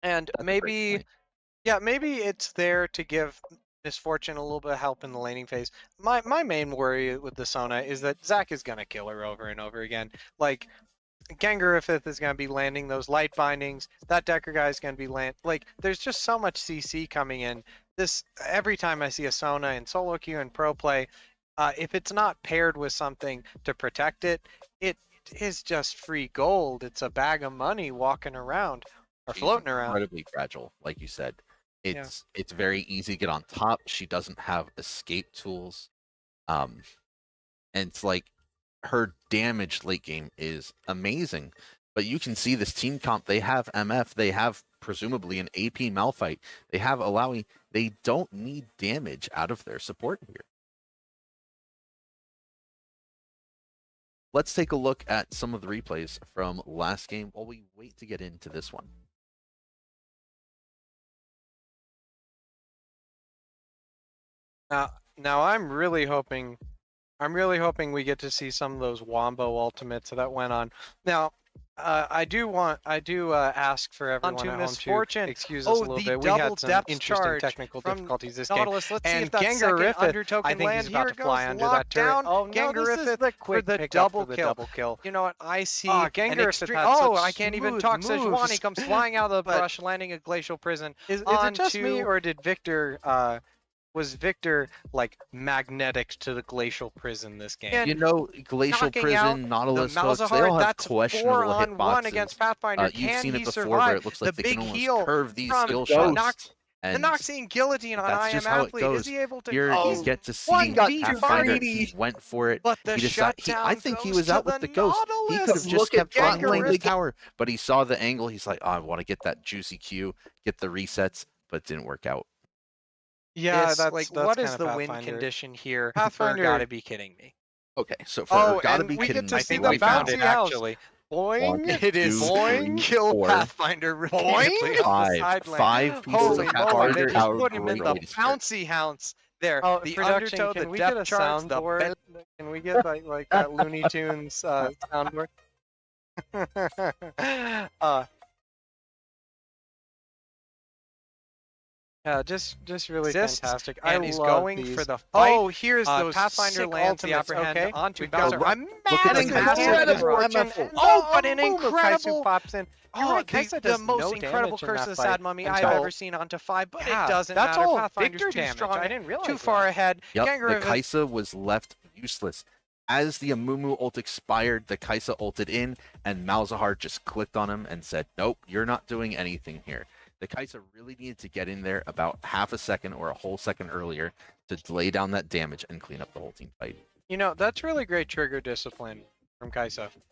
B: and
C: That's a great
B: maybe,
C: point.
B: yeah, maybe it's there to give Misfortune a little bit of help in the laning phase. My main worry with the Sona is that Zac is gonna kill her over and over again. Like, Gangariffith is going to be landing those light bindings. That Decker guy is going to be like, there's just so much CC coming in. This every time I see a Sona in solo queue and pro play, if it's not paired with something to protect it, it is just free gold. It's a bag of money walking around or
C: She's
B: floating around.
C: incredibly fragile, like you said.
B: Yeah.
C: It's very easy to get on top. She doesn't have escape tools. Um, and it's like her damage late game is amazing. But you can see this team comp, they have MF, they have presumably an AP Malphite, they have Alawi, they don't need damage out of their support here. Let's take a look at some of the replays from last game while we wait to get into this one.
B: Now I'm really hoping we get to see some of those Wombo ultimates that went on. Now, I do ask for everyone at home to excuse us a little bit. We had some interesting technical difficulties this game.
D: Nautilus, let's see
B: And
D: if that second
B: Gangariffith,
D: under token
B: I think
D: land.
B: he's about
D: Here
B: to fly
D: goes
B: under that turret.
D: lockdown.
B: Oh
D: no,
B: no,
D: this is
B: Gangariffith
D: the
B: for
D: quick
B: the
D: pickup
B: double
D: for the
B: kill.
D: double kill.
B: You know what? I see
D: Gangariffith had
B: oh,
D: such
B: I can't even
D: smooth
B: talk
D: moves.
B: Sejuani. He comes flying out of the
D: But-
B: brush, landing a glacial prison.
D: Is it just me,
B: or did Victor was Victor like magnetic to the glacial prison this game?
D: And
C: You know, Glacial
D: knocking out
C: Prison, Nautilus
D: the
C: hooks, they
D: Malzahar,
C: all have
D: that's
C: questionable
D: 4-on-1
C: hitboxes.
D: against Pathfinder.
C: You've
D: Can
C: seen
D: he
C: it before
D: survive?
C: where it looks like
D: The
C: they can
D: big
C: almost
D: heal
C: curve these
D: from
C: skill
D: the
C: shots.
D: The
C: And
D: Noxian guillotine on
C: that's
D: I
C: just
D: Am
C: how it
D: Athlete.
C: goes.
D: Is he able to?
C: Here
D: oh,
C: you get to see
D: 1v5.
C: Pathfinder. He went for it.
D: But the
C: He decided.
D: shutdown
C: I think he
D: goes
C: was
D: to
C: out with the ghost. He could have
D: Nautilus.
C: just
E: Look at
C: kept running toward the
D: Gangariffith.
C: tower, but he saw the angle. He's like, oh, I want to get that juicy Q, get the resets, but it didn't work out.
B: Yeah,
D: Yes,
B: that's
D: like
B: that's
D: what
B: kind
D: is
B: of
D: the win
B: Pathfinder.
D: condition here?
B: Pathfinder-
D: For gotta be kidding me.
C: Okay, so for
B: Oh,
C: gotta
B: and
C: be
B: we
C: kidding
B: get to
C: me.
B: see
D: think
B: the
D: we found
B: bouncy
D: it,
B: house.
D: actually.
B: Boing!
C: One,
D: It is
C: two,
D: boing.
C: three,
D: Kill
C: four,
D: Pathfinder repeatedly on the
C: five.
D: sideline.
C: Five pieces
D: Holy
C: of
D: moly,
C: Pathfinder
D: they
C: is
D: just put him in the
C: great start.
D: bouncy hounce there.
B: Oh,
D: The
B: production,
D: undertow,
B: can
D: the
B: we get a
D: depth charts, the
B: soundboard? Can we get like that Looney Tunes soundboard? Yeah, just really
D: Exists
B: fantastic.
D: and
B: I
D: is
B: love
D: going
B: these.
D: for the fight.
B: Oh, here's those
D: Pathfinder
B: sick
D: lands the
B: ultimates,
D: upper hand
B: okay?
D: onto
B: We've got
D: Bowser.
B: a
D: A
C: look at
D: massive,
C: the
D: massive
C: incredible
D: misfortune.
E: MFO.
D: Oh, but an
B: Kaisu
D: incredible
B: pops in. You're
D: Oh,
B: right, Kaisa
D: the
B: does
D: most
B: no
D: incredible
B: damage in
D: curse
B: that
D: of the
B: fight
D: sad mummy I've
B: until-
D: ever seen onto 5, but
B: Yeah,
D: it doesn't
B: that's
D: matter.
B: all.
D: Pathfinder's
B: Victor's
D: too
B: damage.
D: strong,
B: I didn't realize
D: too far
B: that.
D: ahead.
C: Yep, the
D: Gangariffith-
C: Kaisa was left useless. As the Amumu ult expired, the Kaisa ulted in, and Malzahar just clicked on him and said, nope, you're not doing anything here. The Kaisa really needed to get in there about half a second or a whole second earlier to lay down that damage and clean up the whole team fight.
B: You know, that's really great trigger discipline from Kaisa. From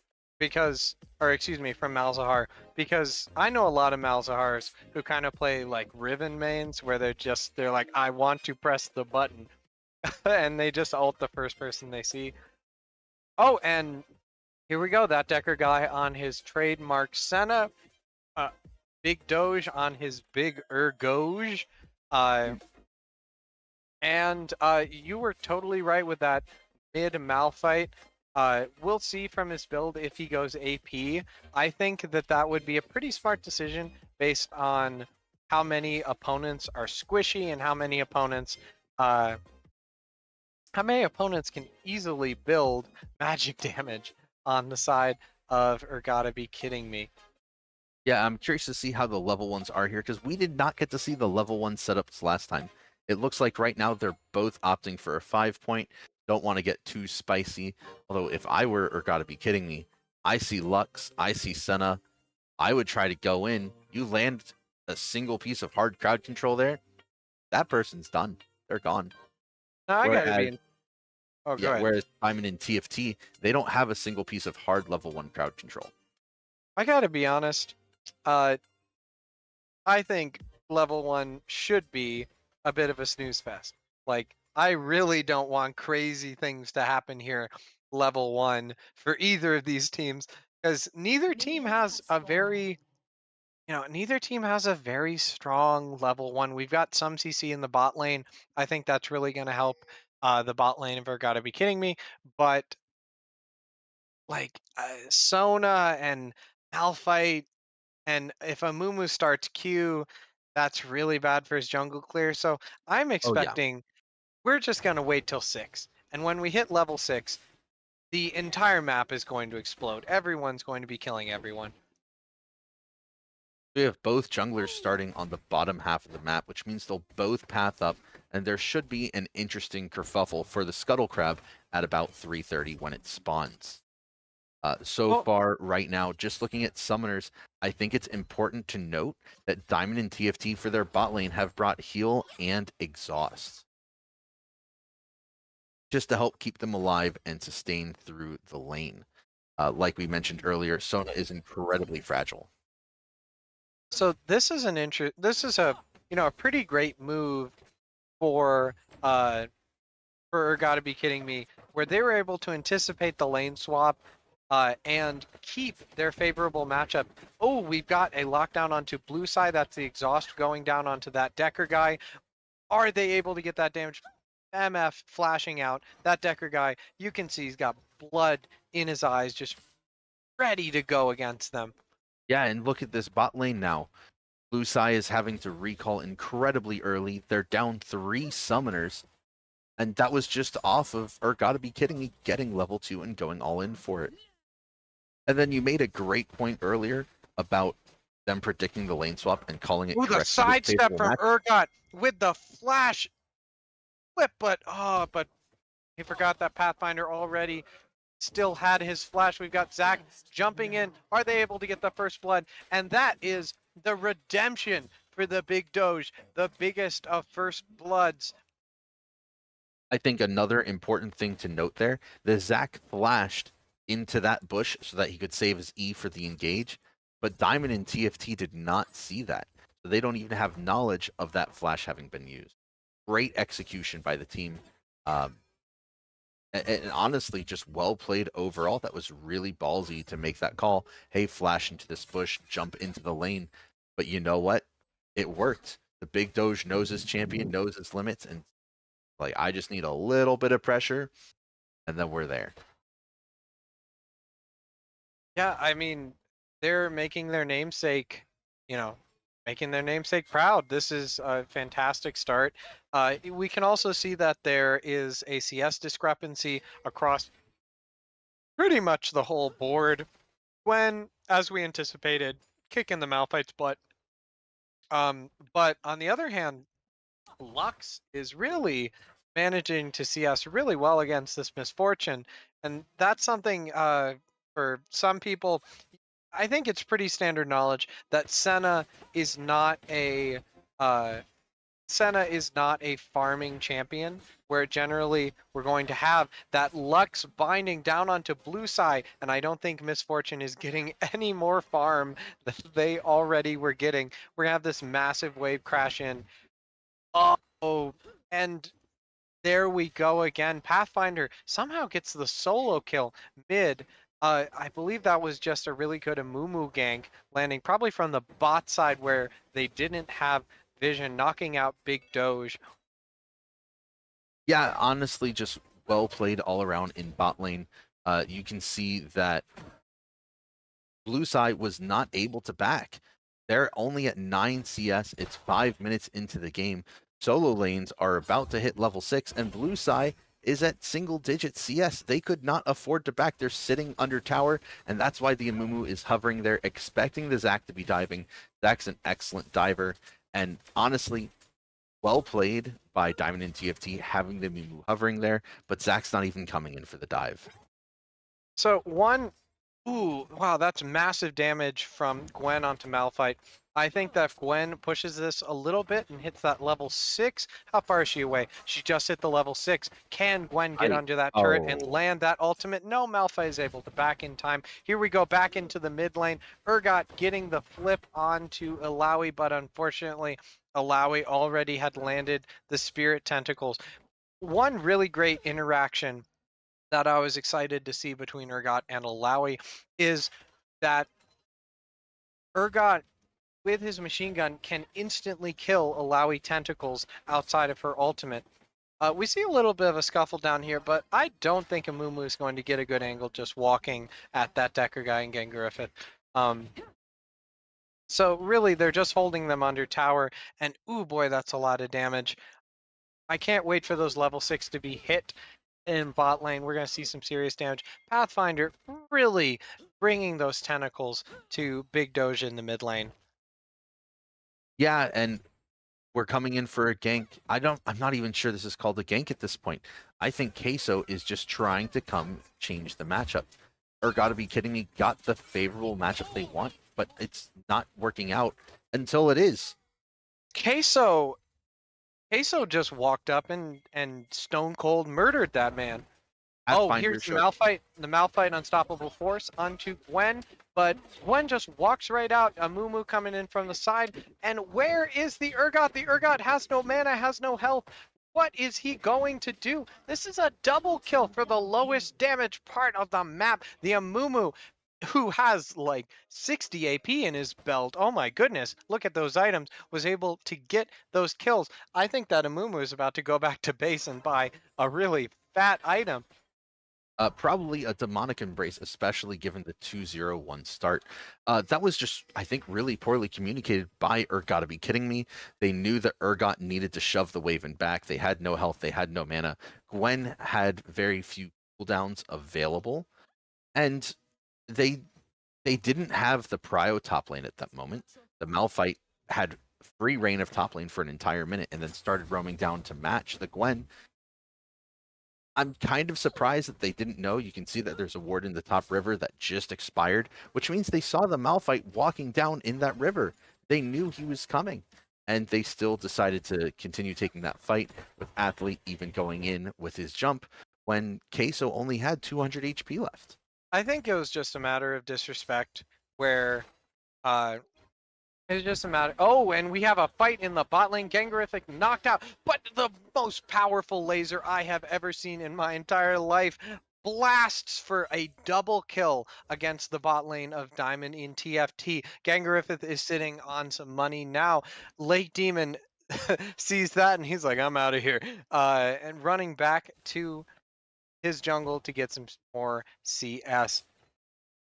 B: Malzahar. Because I know a lot of Malzahars who kind of play like Riven mains where they're like, I want to press the button. And they just ult the first person they see. Oh, and here we go. That Decker guy on his trademark Senna. Big Doge on his big Urgoge. And you were totally right with that mid-Mal fight. We'll see from his build if he goes AP. I think that would be a pretty smart decision based on how many opponents are squishy and how many opponents can easily build magic damage on the side of Urgotta be kidding me.
C: Yeah, I'm curious to see how the level ones are here because we did not get to see the level one setups last time. It looks like right now they're both opting for a 5-point. Don't want to get too spicy. Although if I were Urgotta be kidding me, I see Lux, I see Senna. I would try to go in. You land a single piece of hard crowd control there, that person's done. They're gone.
B: No, I gotta be
C: Whereas-
B: in. Oh, go
C: Yeah,
B: ahead.
C: whereas Diamond and TFT, they don't have a single piece of hard level 1 crowd control.
B: I gotta be honest. I think level 1 should be a bit of a snooze fest. Like, I really don't want crazy things to happen here level 1 for either of these teams because neither team has a very strong level 1. We've got some CC in the bot lane. I think that's really going to help the bot lane if gotta be kidding me. But like Sona and Malphite, and if Amumu starts Q, that's really bad for his jungle clear. So I'm expecting we're just going to wait till 6. And when we hit level 6, the entire map is going to explode. Everyone's going to be killing everyone.
C: We have both junglers starting on the bottom half of the map, which means they'll both path up, and there should be an interesting kerfuffle for the Scuttle Crab at about 3:30 when it spawns. So far, right now, just looking at summoners, I think it's important to note that Diamond and TFT for their bot lane have brought heal and exhaust, just to help keep them alive and sustain through the lane. Like we mentioned earlier, Sona is incredibly fragile.
B: So this is a pretty great move for Gotta Be Kidding Me, where they were able to anticipate the lane swap and keep their favorable matchup. Oh, we've got a lockdown onto blue side. That's the exhaust going down onto that Decker guy. Are they able to get that damage? MF flashing out. That Decker guy, you can see he's got blood in his eyes, just ready to go against them.
C: Yeah, and look at this bot lane now. Blue Sai is having to recall incredibly early. They're down 3 summoners, and that was just off of, or gotta be kidding me, getting level 2 and going all in for it. And then you made a great point earlier about them predicting the lane swap and calling it
B: Ooh, the
C: correctly.
B: sidestep from Urgot with the flash whip, but he forgot that Pathfinder already still had his flash. We've got Zach jumping in. Are they able to get the first blood? And that is the redemption for the Big Doge, the biggest of first bloods.
C: I think another important thing to note there, the Zach flashed into that bush so that he could save his E for the engage, but Diamond and TFT did not see that. So they don't even have knowledge of that flash having been used. Great execution by the team. And honestly, just well played overall. That was really ballsy to make that call. Hey, flash into this bush, jump into the lane. But you know what? It worked. The Big Doge knows his champion, knows his limits, and like, I just need a little bit of pressure, and then we're there.
B: Yeah, I mean, they're making their namesake, making their namesake proud. This is a fantastic start. We can also see that there is a CS discrepancy across pretty much the whole board. When, as we anticipated, kicking the Malphite's butt. But on the other hand, Lux is really managing to see us really well against this misfortune, and that's something for some people. I think it's pretty standard knowledge that uh, Senna is not a farming champion, where generally we're going to have that Lux binding down onto Blue Sai, and I don't think Misfortune is getting any more farm than they already were getting. We're gonna have this massive wave crash in. Oh, and there we go again. Pathfinder somehow gets the solo kill mid. I believe that was just a really good Amumu gank, landing probably from the bot side where they didn't have vision, knocking out Big Doge.
C: Yeah, honestly, just well played all around in bot lane. You can see that Blue Side was not able to back. They're only at 9 CS. It's 5 minutes into the game. Solo lanes are about to hit level 6, and Blue Side is at single digit CS. They could not afford to back. They're sitting under tower, and that's why the Amumu is hovering there, expecting the Zac to be diving. Zac's an excellent diver, and honestly, well played by Diamond and TFT having the Amumu hovering there, but Zac's not even coming in for the dive.
B: So ooh, wow, that's massive damage from Gwen onto Malphite. I think that if Gwen pushes this a little bit and hits that level 6, how far is she away? She just hit the level 6. Can Gwen get under that turret and land that ultimate? No, Malphite is able to back in time. Here we go back into the mid lane. Urgot getting the flip onto Alawi, but unfortunately, Alawi already had landed the Spirit Tentacles. One really great interaction that I was excited to see between Urgot and Alawi is that Urgot, with his machine gun, can instantly kill Alawi tentacles outside of her ultimate. We see a little bit of a scuffle down here, but I don't think Amumu is going to get a good angle just walking at that Decker guy and getting Griffith. So really, they're just holding them under tower, and ooh boy, that's a lot of damage. I can't wait for those level 6 to be hit in bot lane. We're going to see some serious damage. Pathfinder really bringing those tentacles to Big Doge in the mid lane.
C: Yeah, and we're coming in for a gank. I'm not even sure this is called a gank at this point. I think Queso is just trying to come change the matchup. Or gotta be kidding me, got the favorable matchup they want, but it's not working out until it is.
B: Queso just walked up and stone cold murdered that man. Here's the Malphite unstoppable force onto Gwen, but Gwen just walks right out. Amumu coming in from the side, and where is the Urgot? The Urgot has no mana, has no health. What is he going to do? This is a double kill for the lowest damage part of the map. The Amumu who has like 60 AP in his belt. Oh my goodness, look at those items, was able to get those kills. I think that Amumu is about to go back to base and buy a really fat item.
C: Probably a demonic embrace, especially given the 2-0-1 start. That was just, I think, really poorly communicated by Urgotta. Be kidding me? They knew that Urgot needed to shove the Waven back. They had no health. They had no mana. Gwen had very few cooldowns available, and they didn't have the prio top lane at that moment. The Malphite had free reign of top lane for an entire minute and then started roaming down to match the Gwen. I'm kind of surprised that they didn't know. You can see that there's a ward in the top river that just expired, which means they saw the Malphite walking down in that river. They knew he was coming, and they still decided to continue taking that fight, with Athlete even going in with his jump when Queso only had 200 HP left.
B: I think it was just a matter of disrespect where it's just a matter. Oh, and we have a fight in the bot lane. Gangarific knocked out, but the most powerful laser I have ever seen in my entire life blasts for a double kill against the bot lane of Diamond in TFT. Gangarific is sitting on some money now. Lake Demon sees that and he's like, I'm out of here. And running back to his jungle to get some more CS.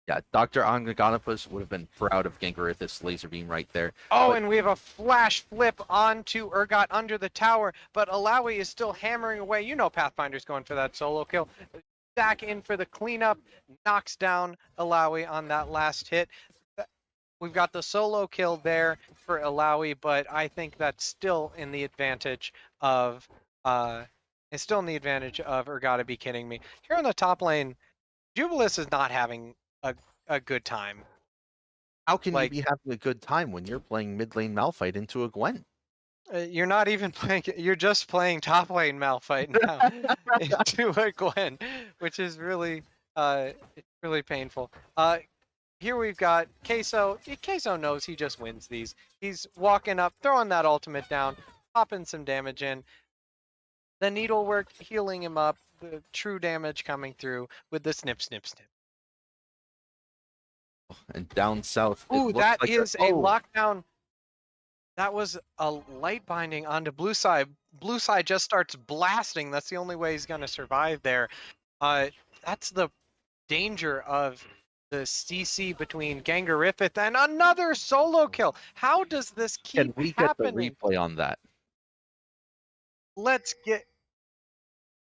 C: Yeah, Dr. Angaganopus would have been proud of Gangarith's laser beam right there.
B: Oh,
C: But-
B: and we have a flash flip onto Urgot under the tower, but Alawi is still hammering away. You know Pathfinder's going for that solo kill. Back in for the cleanup, knocks down Alawi on that last hit. We've got the solo kill there for Alawi, but I think that's still in the advantage of Urgotta. Be kidding me. Here on the top lane, Jubilis is not having a good time.
C: How can
B: Like-
C: you be having a good time when you're playing mid lane Malphite into a Gwen?
B: You're not even playing. You're just playing top lane Malphite now into a Gwen, which is really, it's really painful. Here we've got Queso. Queso knows he just wins these. He's walking up, throwing that ultimate down, popping some damage in. The needlework healing him up. The true damage coming through with the snip, snip, snip.
C: And down south, it
B: Ooh,
C: looks
B: that
C: like
B: is a lockdown. That was a light binding onto blue side. Blue side just starts blasting. That's the only way he's going to survive there. That's the danger of the CC between Gangarifith and another solo kill. How does this
C: Can
B: keep
C: we get the
B: happening?
C: replay on that?
B: Let's get.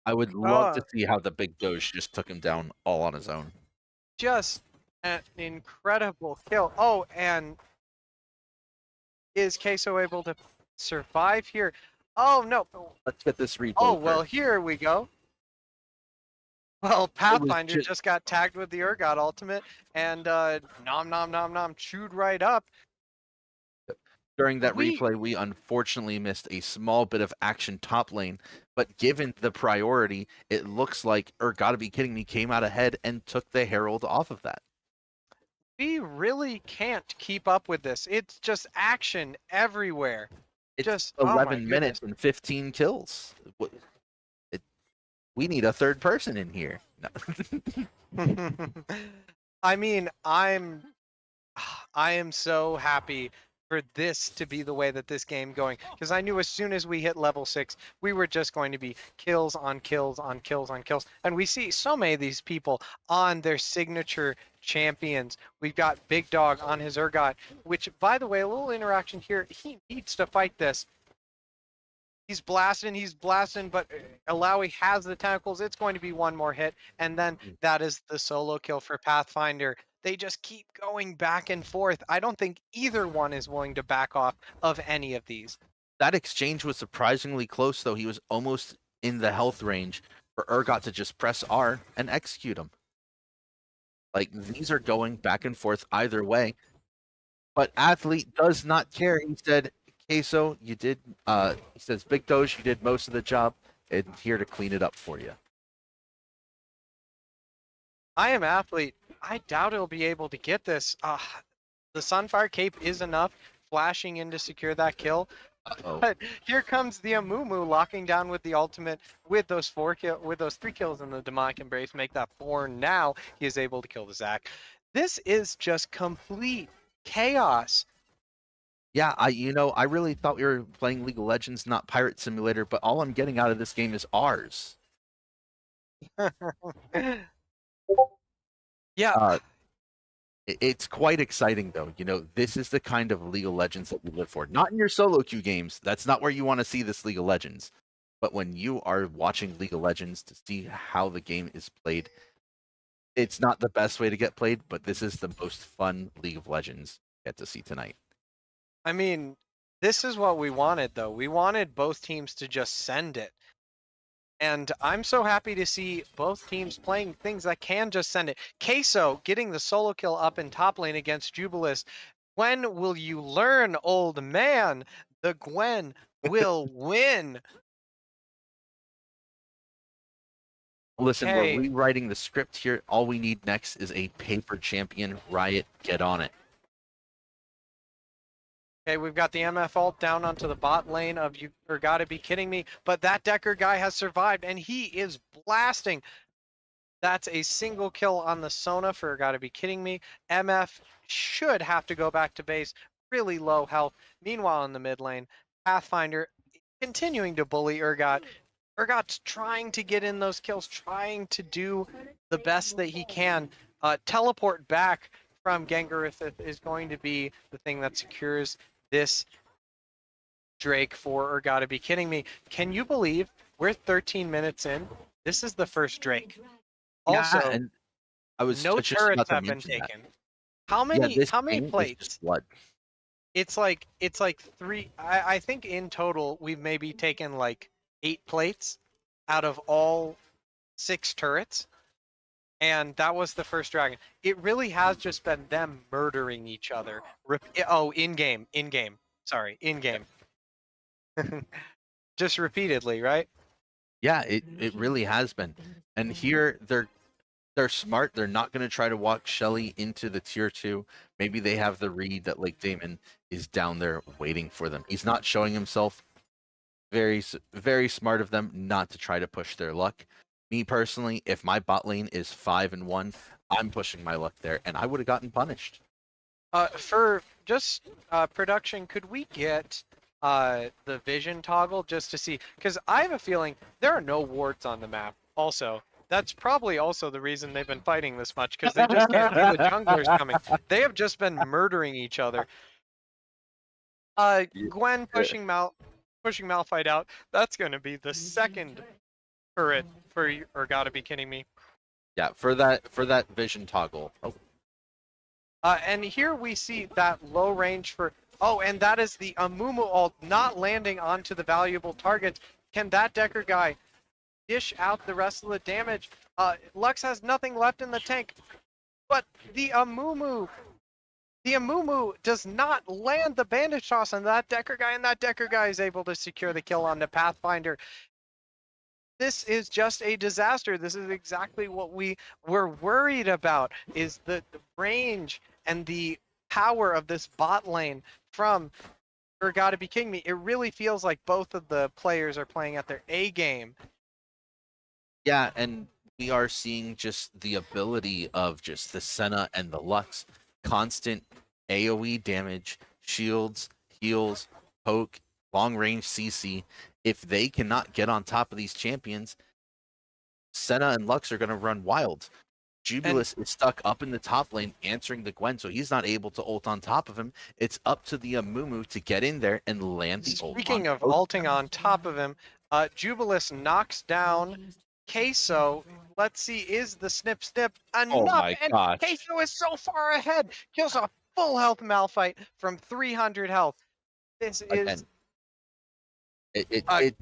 C: I would love to see how the big Doge just took him down all on his own.
B: Just an incredible kill. Oh, and is Queso able to survive here? Oh, no.
C: Let's get this replay.
B: Oh, well,
C: first.
B: here we go. Well, Pathfinder just got tagged with the Urgot ultimate, and nom nom nom nom chewed right up.
C: During that
B: we-
C: replay, we unfortunately missed a small bit of action top lane, but given the priority, it looks like Urgotta Be Kidding Me came out ahead and took the Herald off of that.
B: We really can't keep up with this. It's just action everywhere.
C: It's
B: Just oh my
C: 11 minutes and 15 kills. We need a third person in here. No.
B: I mean, I am so happy for this to be the way that this game going, because I knew as soon as we hit level 6, we were just going to be kills on kills on kills on kills. And we see so many of these people on their signature champions. We've got Big Dog on his Urgot, which, by the way, a little interaction here. He needs to fight this. He's blasting, but Alawi has the tentacles. It's going to be one more hit, and then that is the solo kill for Pathfinder. They just keep going back and forth. I don't think either one is willing to back off of any of these.
C: That exchange was surprisingly close, though. He was almost in the health range for Urgot to just press R and execute him. Like, these are going back and forth either way. But Athlete does not care. He said, Queso, you did, he says, Big Doge, you did most of the job, and here to clean it up for you.
B: I am Athlete. I doubt he'll be able to get this. The Sunfire Cape is enough, flashing in to secure that kill.
C: Uh-oh.
B: But here comes the Amumu locking down with the ultimate with those 3 kills in the Demonic Embrace, make that 4 now. He is able to kill the Zac. This is just complete chaos.
C: Yeah, I really thought we were playing League of Legends, not Pirate Simulator, but all I'm getting out of this game is ours.
B: Yeah,
C: Uh, it's quite exciting though. This is the kind of League of Legends that we live for. Not in your solo queue games. That's not where you want to see this League of Legends. But when you are watching League of Legends to see how the game is played, it's not the best way to get played, but this is the most fun League of Legends you get to see tonight.
B: I mean, this is what we wanted, though. We wanted both teams to just send it. And I'm so happy to see both teams playing things that can just send it. Queso getting the solo kill up in top lane against Jubilis. When will you learn, old man? The Gwen will win.
C: Listen, we're
B: Okay.
C: rewriting the script here. All we need next is a paper champion. Riot, get on it.
B: Okay, we've got the MF ult down onto the bot lane of you or gotta be kidding me. But that Decker guy has survived and he is blasting. That's a single kill on the Sona for gotta be kidding me. MF should have to go back to base. Really low health. Meanwhile, in the mid lane, Pathfinder continuing to bully Urgot. Urgot's trying to get in those kills, trying to do the best that he can. Teleport back from Gengarith is going to be the thing that secures this Drake for Urgotta be kidding me. Can you believe we're 13 minutes in? This is the first Drake. Also,
C: Yeah, and I was
B: no
C: just
B: turrets
C: about to
B: have been
C: mention that.
B: taken. How
C: Yeah,
B: many
C: this
B: how many
C: thing is
B: plates?
C: just blood.
B: It's like three. I think in total we've maybe taken like 8 plates out of all 6 turrets. And that was the first dragon. It really has just been them murdering each other. In game. Sorry, in game. Just repeatedly, right?
C: Yeah, it really has been. And here they're smart. They're not going to try to walk Shelly into the tier 2. Maybe they have the read that Lake Damon is down there waiting for them. He's not showing himself. Very smart of them not to try to push their luck. Me personally, if my bot lane is 5-1, I'm pushing my luck there, and I would have gotten punished.
B: For just production, could we get the vision toggle just to see? Because I have a feeling there are no wards on the map. Also, that's probably also the reason they've been fighting this much, because they just can't see the junglers coming. They have just been murdering each other. Gwen pushing Malphite out. That's going to be the second turret for you, or gotta be kidding me.
C: Yeah, for that vision toggle. Oh,
B: And here we see that low range for. Oh, and that is the Amumu ult not landing onto the valuable targets. Can that Decker guy dish out the rest of the damage? Lux has nothing left in the tank, but the Amumu does not land the bandage toss on that Decker guy, and that Decker guy is able to secure the kill on the Pathfinder. This is just a disaster. This is exactly what we were worried about, is the range and the power of this bot lane from Urgotta be kidding me. It really feels like both of the players are playing at their A game.
C: yeah, and we are seeing just the ability of just the Senna and the Lux. Constant AoE damage, shields, heals, poke, long range CC. If they cannot get on top of these champions, Senna and Lux are going to run wild. Jubilus is stuck up in the top lane answering the Gwen, so he's not able to ult on top of him. It's up to the Amumu to get in there and land the ult.
B: Speaking of ulting on top of him, Jubilus knocks down Queso. Let's see, is the snip enough?
C: Oh my
B: And
C: gosh.
B: Queso is so far ahead. Kills a full health Malphite from 300 health. This is
C: Again,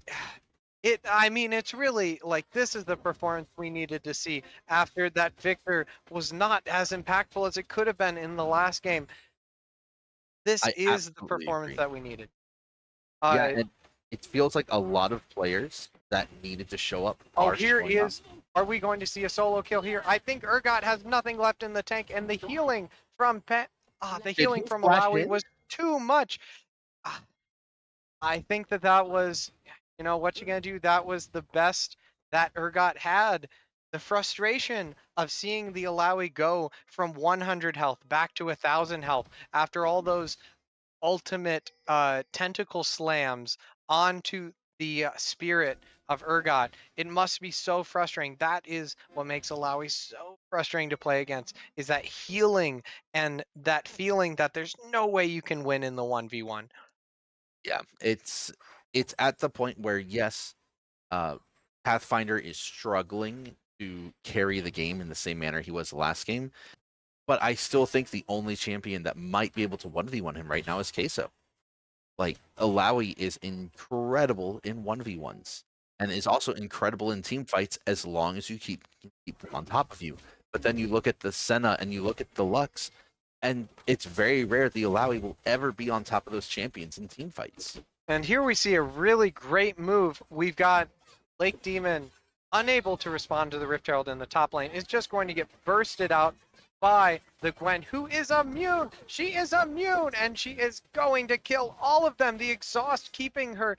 B: I mean, it's really like this is the performance we needed to see after that Victor was not as impactful as it could have been in the last game. This
C: I
B: is the
C: absolutely
B: performance
C: agree.
B: that we needed.
C: Yeah, and it feels like a lot of players that needed to show up.
B: Oh,
C: are
B: here
C: showing up.
B: is. Are we going to see a solo kill here? I think Urgot has nothing left in the tank, and the healing from the healing
C: he
B: from
C: flash
B: Malawi
C: in?
B: was too much. I think that was, what you gonna do? That was the best that Urgot had. the frustration of seeing the Alawi go from 100 health back to 1,000 health after all those ultimate tentacle slams onto the spirit of Urgot. It must be so frustrating. That is what makes Alawi so frustrating to play against, is that healing and that feeling that there's no way you can win in the 1v1.
C: Yeah, it's at the point where yes, uh, Pathfinder is struggling to carry the game in the same manner he was the last game, but I still think the only champion that might be able to 1v1 him right now is Queso. Like, Alawi is incredible in 1v1s and is also incredible in team fights as long as you keep them on top of you. But then you look at the Senna and you look at the Lux, and it's very rare the Alawi will ever be on top of those champions in team fights.
B: And here we see a really great move. We've got Lake Demon unable to respond to the Rift Herald in the top lane, is just going to get bursted out by the Gwen, who is immune. She is immune, and she is going to kill all of them. The exhaust keeping her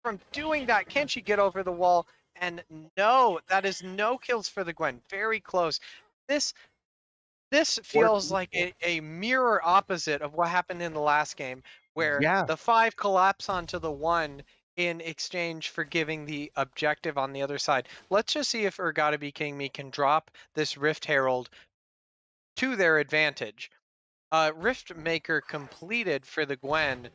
B: from doing that. Can she get over the wall? And no, that is no kills for the Gwen. Very close. This feels like a mirror opposite of what happened in the last game, where the 5 collapse onto the 1 in exchange for giving the objective on the other side. Let's just see if Urgotta Be King Me can drop this Rift Herald to their advantage. Rift Maker completed for the Gwen.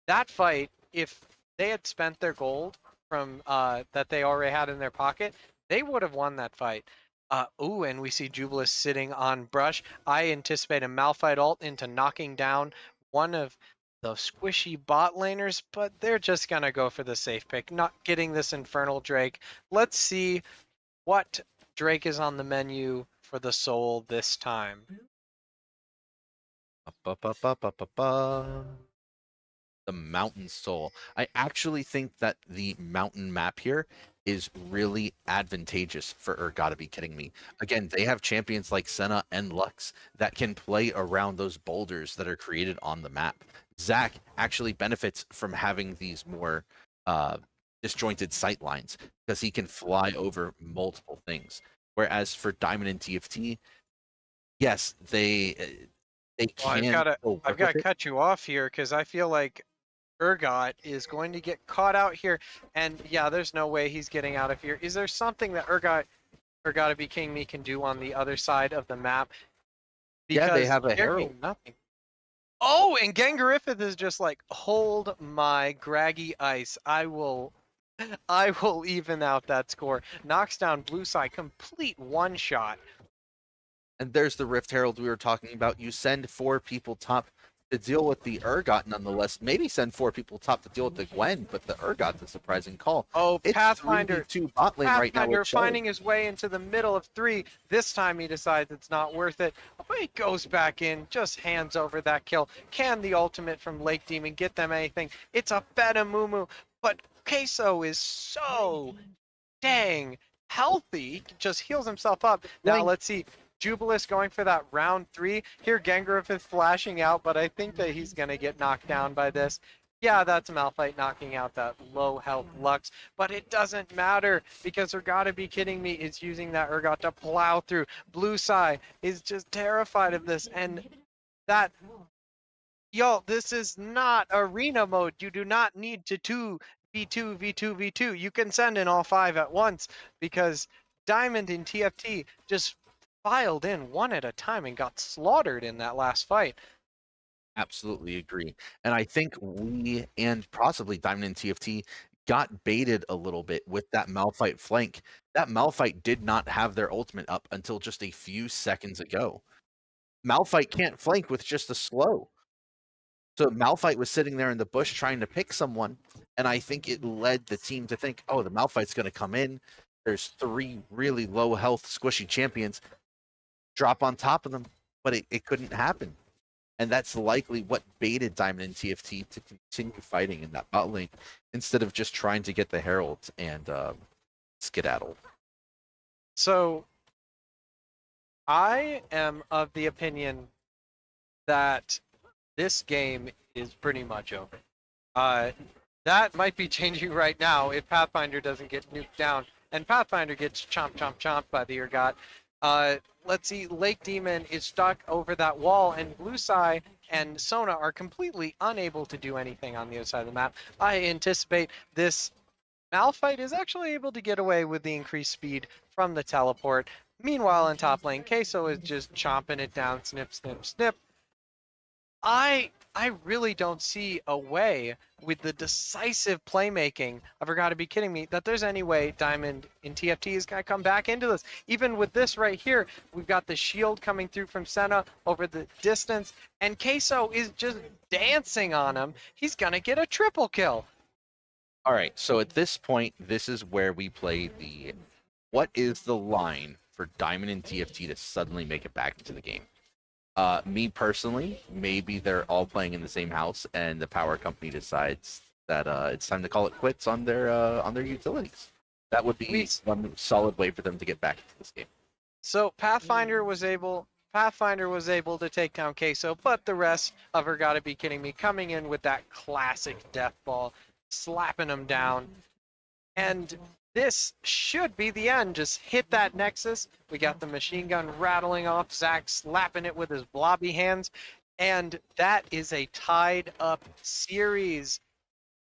B: That fight, if they had spent their gold from that they already had in their pocket, they would have won that fight. Ooh, and we see Jubilis sitting on Brush. I anticipate a Malphite ult into knocking down one of the squishy bot laners, but they're just going to go for the safe pick, not getting this Infernal Drake. Let's see what Drake is on the menu for the soul this time.
C: The Mountain Soul. I actually think that the mountain map here is really advantageous for Urgotta Be Kidding Me. Again, they have champions like Senna and Lux that can play around those boulders that are created on the map. Zac actually benefits from having these more disjointed sight lines because he can fly over multiple things. Whereas for Diamond and TFT, yes, they can.
B: I've got to cut you off here because I feel like Urgot is going to get caught out here, and yeah, there's no way he's getting out of here. Is there something that Urgotta Be King Me can do on the other side of the map?
C: Because they have a herald.
B: Nothing. Oh, and Gangarifith is just like, hold my Graggy Ice. I will even out that score. Knocks down Blue Side, complete one shot.
C: And there's the Rift Herald we were talking about. You send 4 people top to deal with the Urgot nonetheless. Maybe send 4 people top to deal with the Gwen, but the Urgot's a surprising call.
B: Oh,
C: it's
B: Pathfinder
C: 2 bot lane right now.
B: Pathfinder finding his way into the middle of 3. This time he decides it's not worth it. But he goes back in, just hands over that kill. Can the ultimate from Lake Demon get them anything? It's a Betamumu, but Queso is so dang healthy. He just heals himself up. Now let's see. Jubilis going for that round 3. Here Gangarifith flashing out, but I think that he's going to get knocked down by this. Yeah, that's Malphite knocking out that low health Lux, but it doesn't matter because Urgotta Be Kidding Me is using that Urgot to plow through. Blue Sai is just terrified of this, and that... Yo, this is not arena mode. You do not need to 2v2, v2, v2. You can send in all 5 at once because Diamond and TFT just filed in one at a time and got slaughtered in that last fight.
C: Absolutely agree. And I think we and possibly Diamond and TFT got baited a little bit with that Malphite flank. That Malphite did not have their ultimate up until just a few seconds ago. Malphite can't flank with just a slow. So Malphite was sitting there in the bush trying to pick someone, and I think it led the team to think, oh, the Malphite's going to come in. There's 3 really low health squishy champions. Drop on top of them, but it couldn't happen. And that's likely what baited Diamond and TFT to continue fighting in that bot lane instead of just trying to get the Herald and skedaddle.
B: So I am of the opinion that this game is pretty much over. That might be changing right now if Pathfinder doesn't get nuked down. and Pathfinder gets chomped by the Urgot. Let's see, Lake Demon is stuck over that wall, and Blue Sai and Sona are completely unable to do anything on the other side of the map. I anticipate this Malphite is actually able to get away with the increased speed from the teleport. Meanwhile, in top lane, Queso is just chomping it down, snip, snip, snip. I really don't see a way with the decisive playmaking of Urgotta be kidding me that there's any way Diamond in TFT is gonna come back into this. Even with this right here, we've got the shield coming through from Senna over the distance, and Queso is just dancing on him. He's gonna get a triple kill.
C: All right, so at this point, this is where we play the what is the line for Diamond and TFT to suddenly make it back into the game. Me personally, maybe they're all playing in the same house, and the power company decides that it's time to call it quits on their utilities. That would be one solid way for them to get back into this game.
B: So Pathfinder was able to take down Queso, but the rest of her gotta be kidding me, coming in with that classic death ball, slapping him down. And this should be the end. Just hit that Nexus. We got the machine gun rattling off, Zach slapping it with his blobby hands, and that is a tied up series.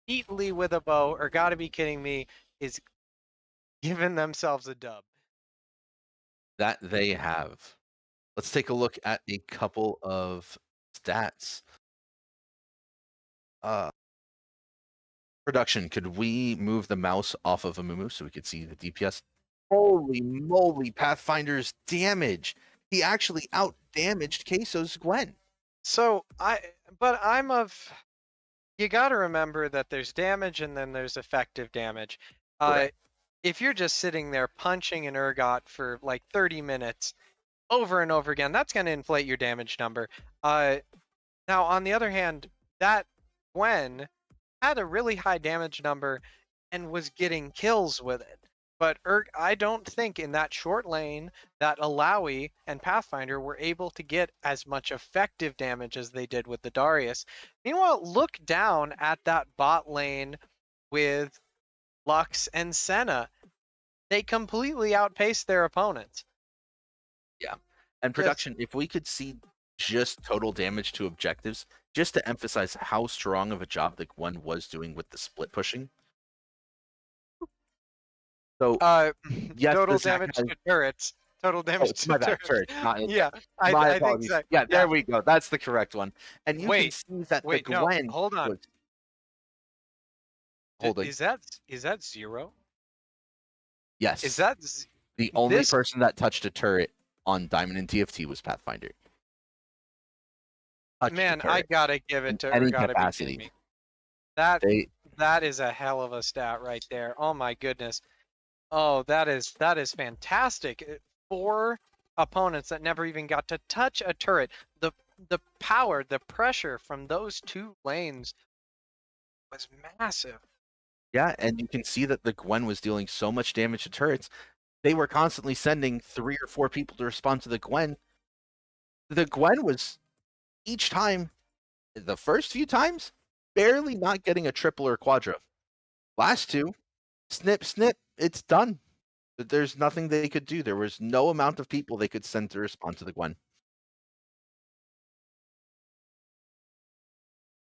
B: Neatly with a bow, or gotta be kidding me, is giving themselves a dub.
C: That they have. Let's take a look at a couple of stats. Production, could we move the mouse off of Amumu so we could see the DPS? Holy moly, Pathfinder's damage. He actually out damaged Queso's Gwen.
B: So you gotta remember that there's damage and then there's effective damage. If you're just sitting there punching an Urgot for like 30 minutes over and over again, that's gonna inflate your damage number. Now on the other hand, that Gwen had a really high damage number and was getting kills with it. But I don't think in that short lane that Alawi and Pathfinder were able to get as much effective damage as they did with the Darius. Meanwhile, look down at that bot lane with Lux and Senna. They completely outpaced their opponents.
C: Yeah. And production, if we could see just total damage to objectives, just to emphasize how strong of a job the Gwen was doing with the split pushing. So, yes,
B: total damage to turrets. Total damage to
C: my bad,
B: turrets.
C: Yeah,
B: I think so.
C: Yeah, there we go. That's the correct one. And you can see that the Gwen.
B: No, hold on.
C: Holding.
B: Is that 0?
C: Yes.
B: Is that
C: the only person that touched a turret on Diamond and TFT was Pathfinder?
B: Man, I gotta give it to
C: any
B: gotta
C: capacity.
B: Be me. That is a hell of a stat right there. Oh my goodness. Oh, that is fantastic. 4 opponents that never even got to touch a turret. The power, the pressure from those 2 lanes was massive.
C: Yeah, and you can see that the Gwen was dealing so much damage to turrets. They were constantly sending 3 or 4 people to respond to the Gwen. The Gwen was each time, the first few times, barely not getting a triple or quadra. Last 2, snip, snip, it's done. There's nothing they could do. There was no amount of people they could send to respond to the Gwen.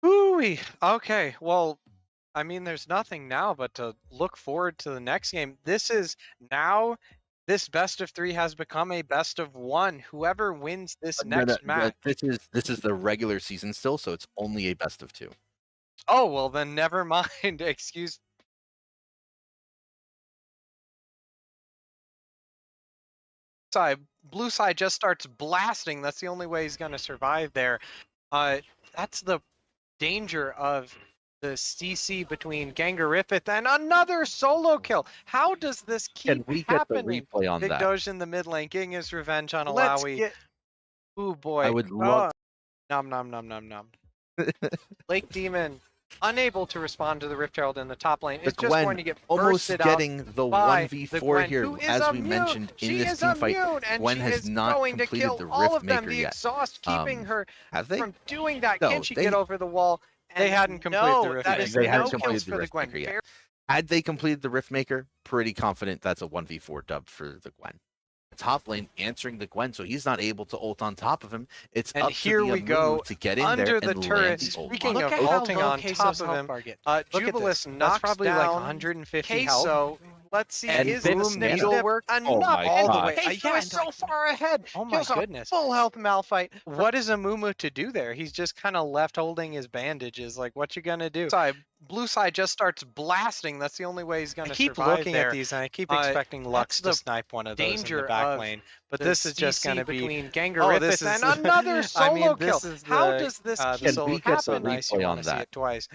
B: Ooh-wee. Okay, well, I mean, there's nothing now but to look forward to the next game. This best of 3 has become a best of 1. Whoever wins this next match.
C: This is the regular season still, so it's only a best of 2.
B: Oh, well then never mind. Excuse. Blue side just starts blasting. That's the only way he's gonna survive there. That's the danger of the CC between Gangarifith and another solo kill. How does this keep happening?
C: Get the replay on
B: Big
C: that?
B: Doge in the mid lane, getting his revenge on
D: Let's
B: Alawi.
D: get...
B: Ooh boy.
C: I would love.
B: Nom nom nom nom nom. Lake Demon unable to respond to the Rift Herald in the top lane. It's just going to get
C: almost
B: bursted
C: getting
B: out
C: the
B: by
C: 1v4 here, as we
B: immune.
C: mentioned in
B: She
C: this
B: is
C: team fight.
B: immune, and
C: Gwen
B: she
C: has
B: is
C: not
B: going to
C: completed
B: kill
C: the
B: all
C: Rift
B: of them.
C: Maker
B: The
C: yet.
B: exhaust keeping her
C: Have they?
B: from doing that.
C: No,
B: Can she get over the wall? They hadn't completed the Rift
D: that
B: Maker.
D: is
C: They hadn't
D: no
C: completed
D: kills
C: the
B: for the
C: Rift
B: Gwen.
C: Maker yet. Had they completed the Riftmaker, pretty confident that's a 1v4 dub for the Gwen. Top lane answering the Gwen, so he's not able to ult on top of him. It's
B: And
C: up
B: here
C: to the
B: we
C: Amumu
B: go
C: to get in
B: under
C: there
B: the
C: and land
B: turret.
C: the ult.
B: Speaking
D: Look
B: of
D: at how
B: ulting
D: low
B: on
D: Queso's
B: top of
D: health
B: him,
D: bar gets. Look at
B: Jubilis
D: this.
B: knocks
D: That's probably like
B: down
D: 150
B: Queso.
D: health.
B: Let's see,
C: And
B: his
C: Boom
B: boom
C: Nana.
B: needlework
C: Oh
B: enough
C: my
B: all the
C: gosh.
B: way.
D: Queso
B: Yes,
D: into
B: so
D: like-
B: far ahead.
D: Oh my
B: Kills a
D: goodness.
B: full health Malphite. What is Amumu to do there? He's just kind of left holding his bandages. Like, what you gonna do? Blue side just starts blasting. That's the only way he's gonna
D: keep
B: survive
D: looking
B: there.
D: at these, and I keep
B: expecting Lux
D: the
B: to snipe one of those in
D: danger
B: the back
D: of
B: lane, but
D: the
B: this is just
D: CC
B: gonna be
D: between
B: Oh,
D: Gangariffus
B: this is
D: and another solo
B: I mean,
D: kill.
B: this is
D: How
B: the,
D: does this
B: the
C: Can
B: solo
C: we
B: kill
C: get
B: so
C: the
B: nice you
C: replay
B: want
C: on
B: to see
C: that?
B: it twice?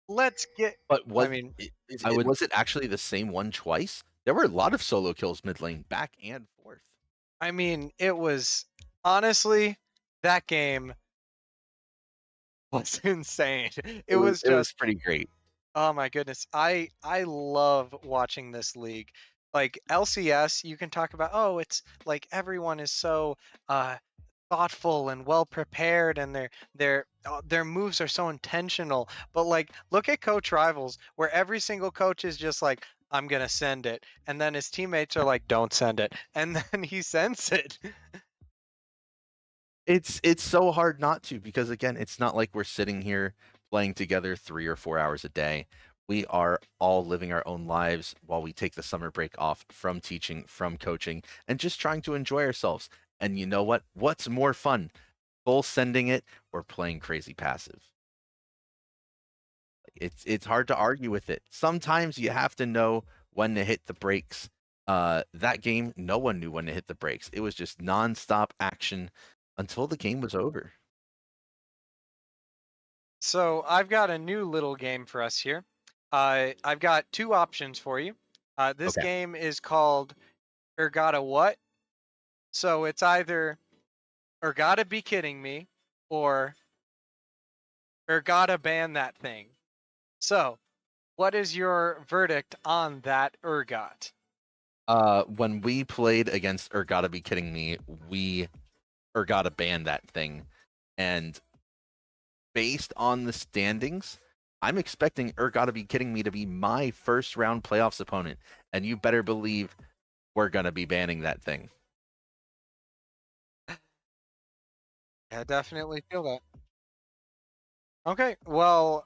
B: Let's get.
C: But was,
B: I mean,
C: was it actually the same one twice? There were a lot of solo kills mid lane, back and forth.
B: I mean, it was honestly that game was insane. It was just
C: pretty great.
B: oh my goodness. I love watching this league. Like LCS, you can talk about it's like everyone is so thoughtful and well prepared and their moves are so intentional. But like look at Coach Rivals where every single coach is just like I'm going to send it and then his teammates are like don't send it and then he sends it.
C: It's so hard not to, because again, it's not like we're sitting here playing together 3 or 4 hours a day. We are all living our own lives while we take the summer break off from teaching, from coaching, and just trying to enjoy ourselves. And you know what? What's more fun? Full sending it or playing crazy passive? It's hard to argue with it. Sometimes you have to know when to hit the brakes. That game, no one knew when to hit the brakes. It was just nonstop action until the game was over.
B: So I've got a new little game for us here. I've got two options for you. This
C: Okay.
B: game is called Urgotta What? So it's either Urgotta Be Kidding Me or Urgotta Ban That Thing. So what is your verdict on that Urgot?
C: When we played against Urgotta Be Kidding Me, we Urgotta banned that thing. And based on the standings, I'm expecting Urgotta Be Kidding Me to be my first round playoffs opponent. And you better believe we're going to be banning that thing.
B: I definitely feel that. Okay, well,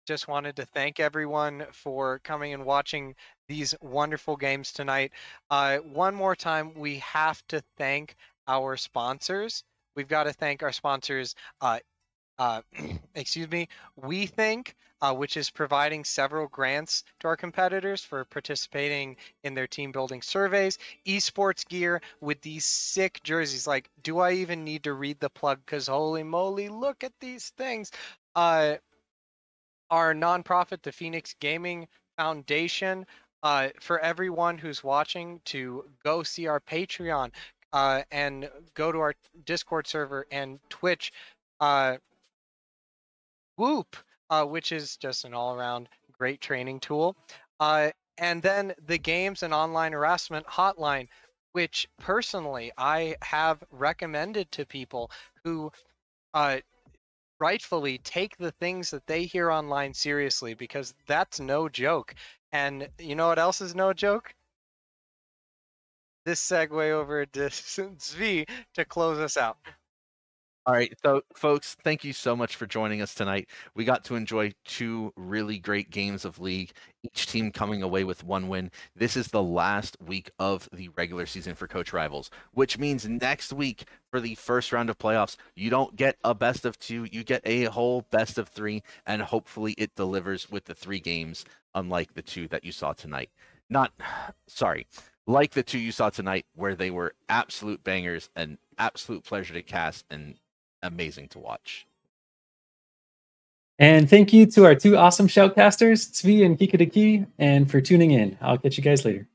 B: just wanted to thank everyone for coming and watching these wonderful games tonight. One more time, we have to thank our sponsors. We've got to thank our sponsors, excuse me, We Think, which is providing several grants to our competitors for participating in their team building surveys. Esports Gear with these sick jerseys. Like, do I even need to read the plug? Because holy moly, look at these things. Our nonprofit, the Phoenix Gaming Foundation, for everyone who's watching to go see our Patreon and go to our Discord server and Twitch. Whoop, which is just an all-around great training tool. And then the Games and Online Harassment Hotline, which personally I have recommended to people who rightfully take the things that they hear online seriously, because that's no joke. And you know what else is no joke? This segue over to Zvi to close us out.
C: All right, so folks, thank you so much for joining us tonight. We got to enjoy 2 really great games of League, each team coming away with 1 win. This is the last week of the regular season for Coach Rivals, which means next week for the first round of playoffs, you don't get a best of 2, you get a whole best of 3, and hopefully it delivers with the 3 games, unlike the 2 that you saw tonight. Like the 2 you saw tonight, where they were absolute bangers and absolute pleasure to cast and amazing to watch.
A: And thank you to our 2 awesome shoutcasters, Tzvi and Kikadaki, and for tuning in. I'll catch you guys later.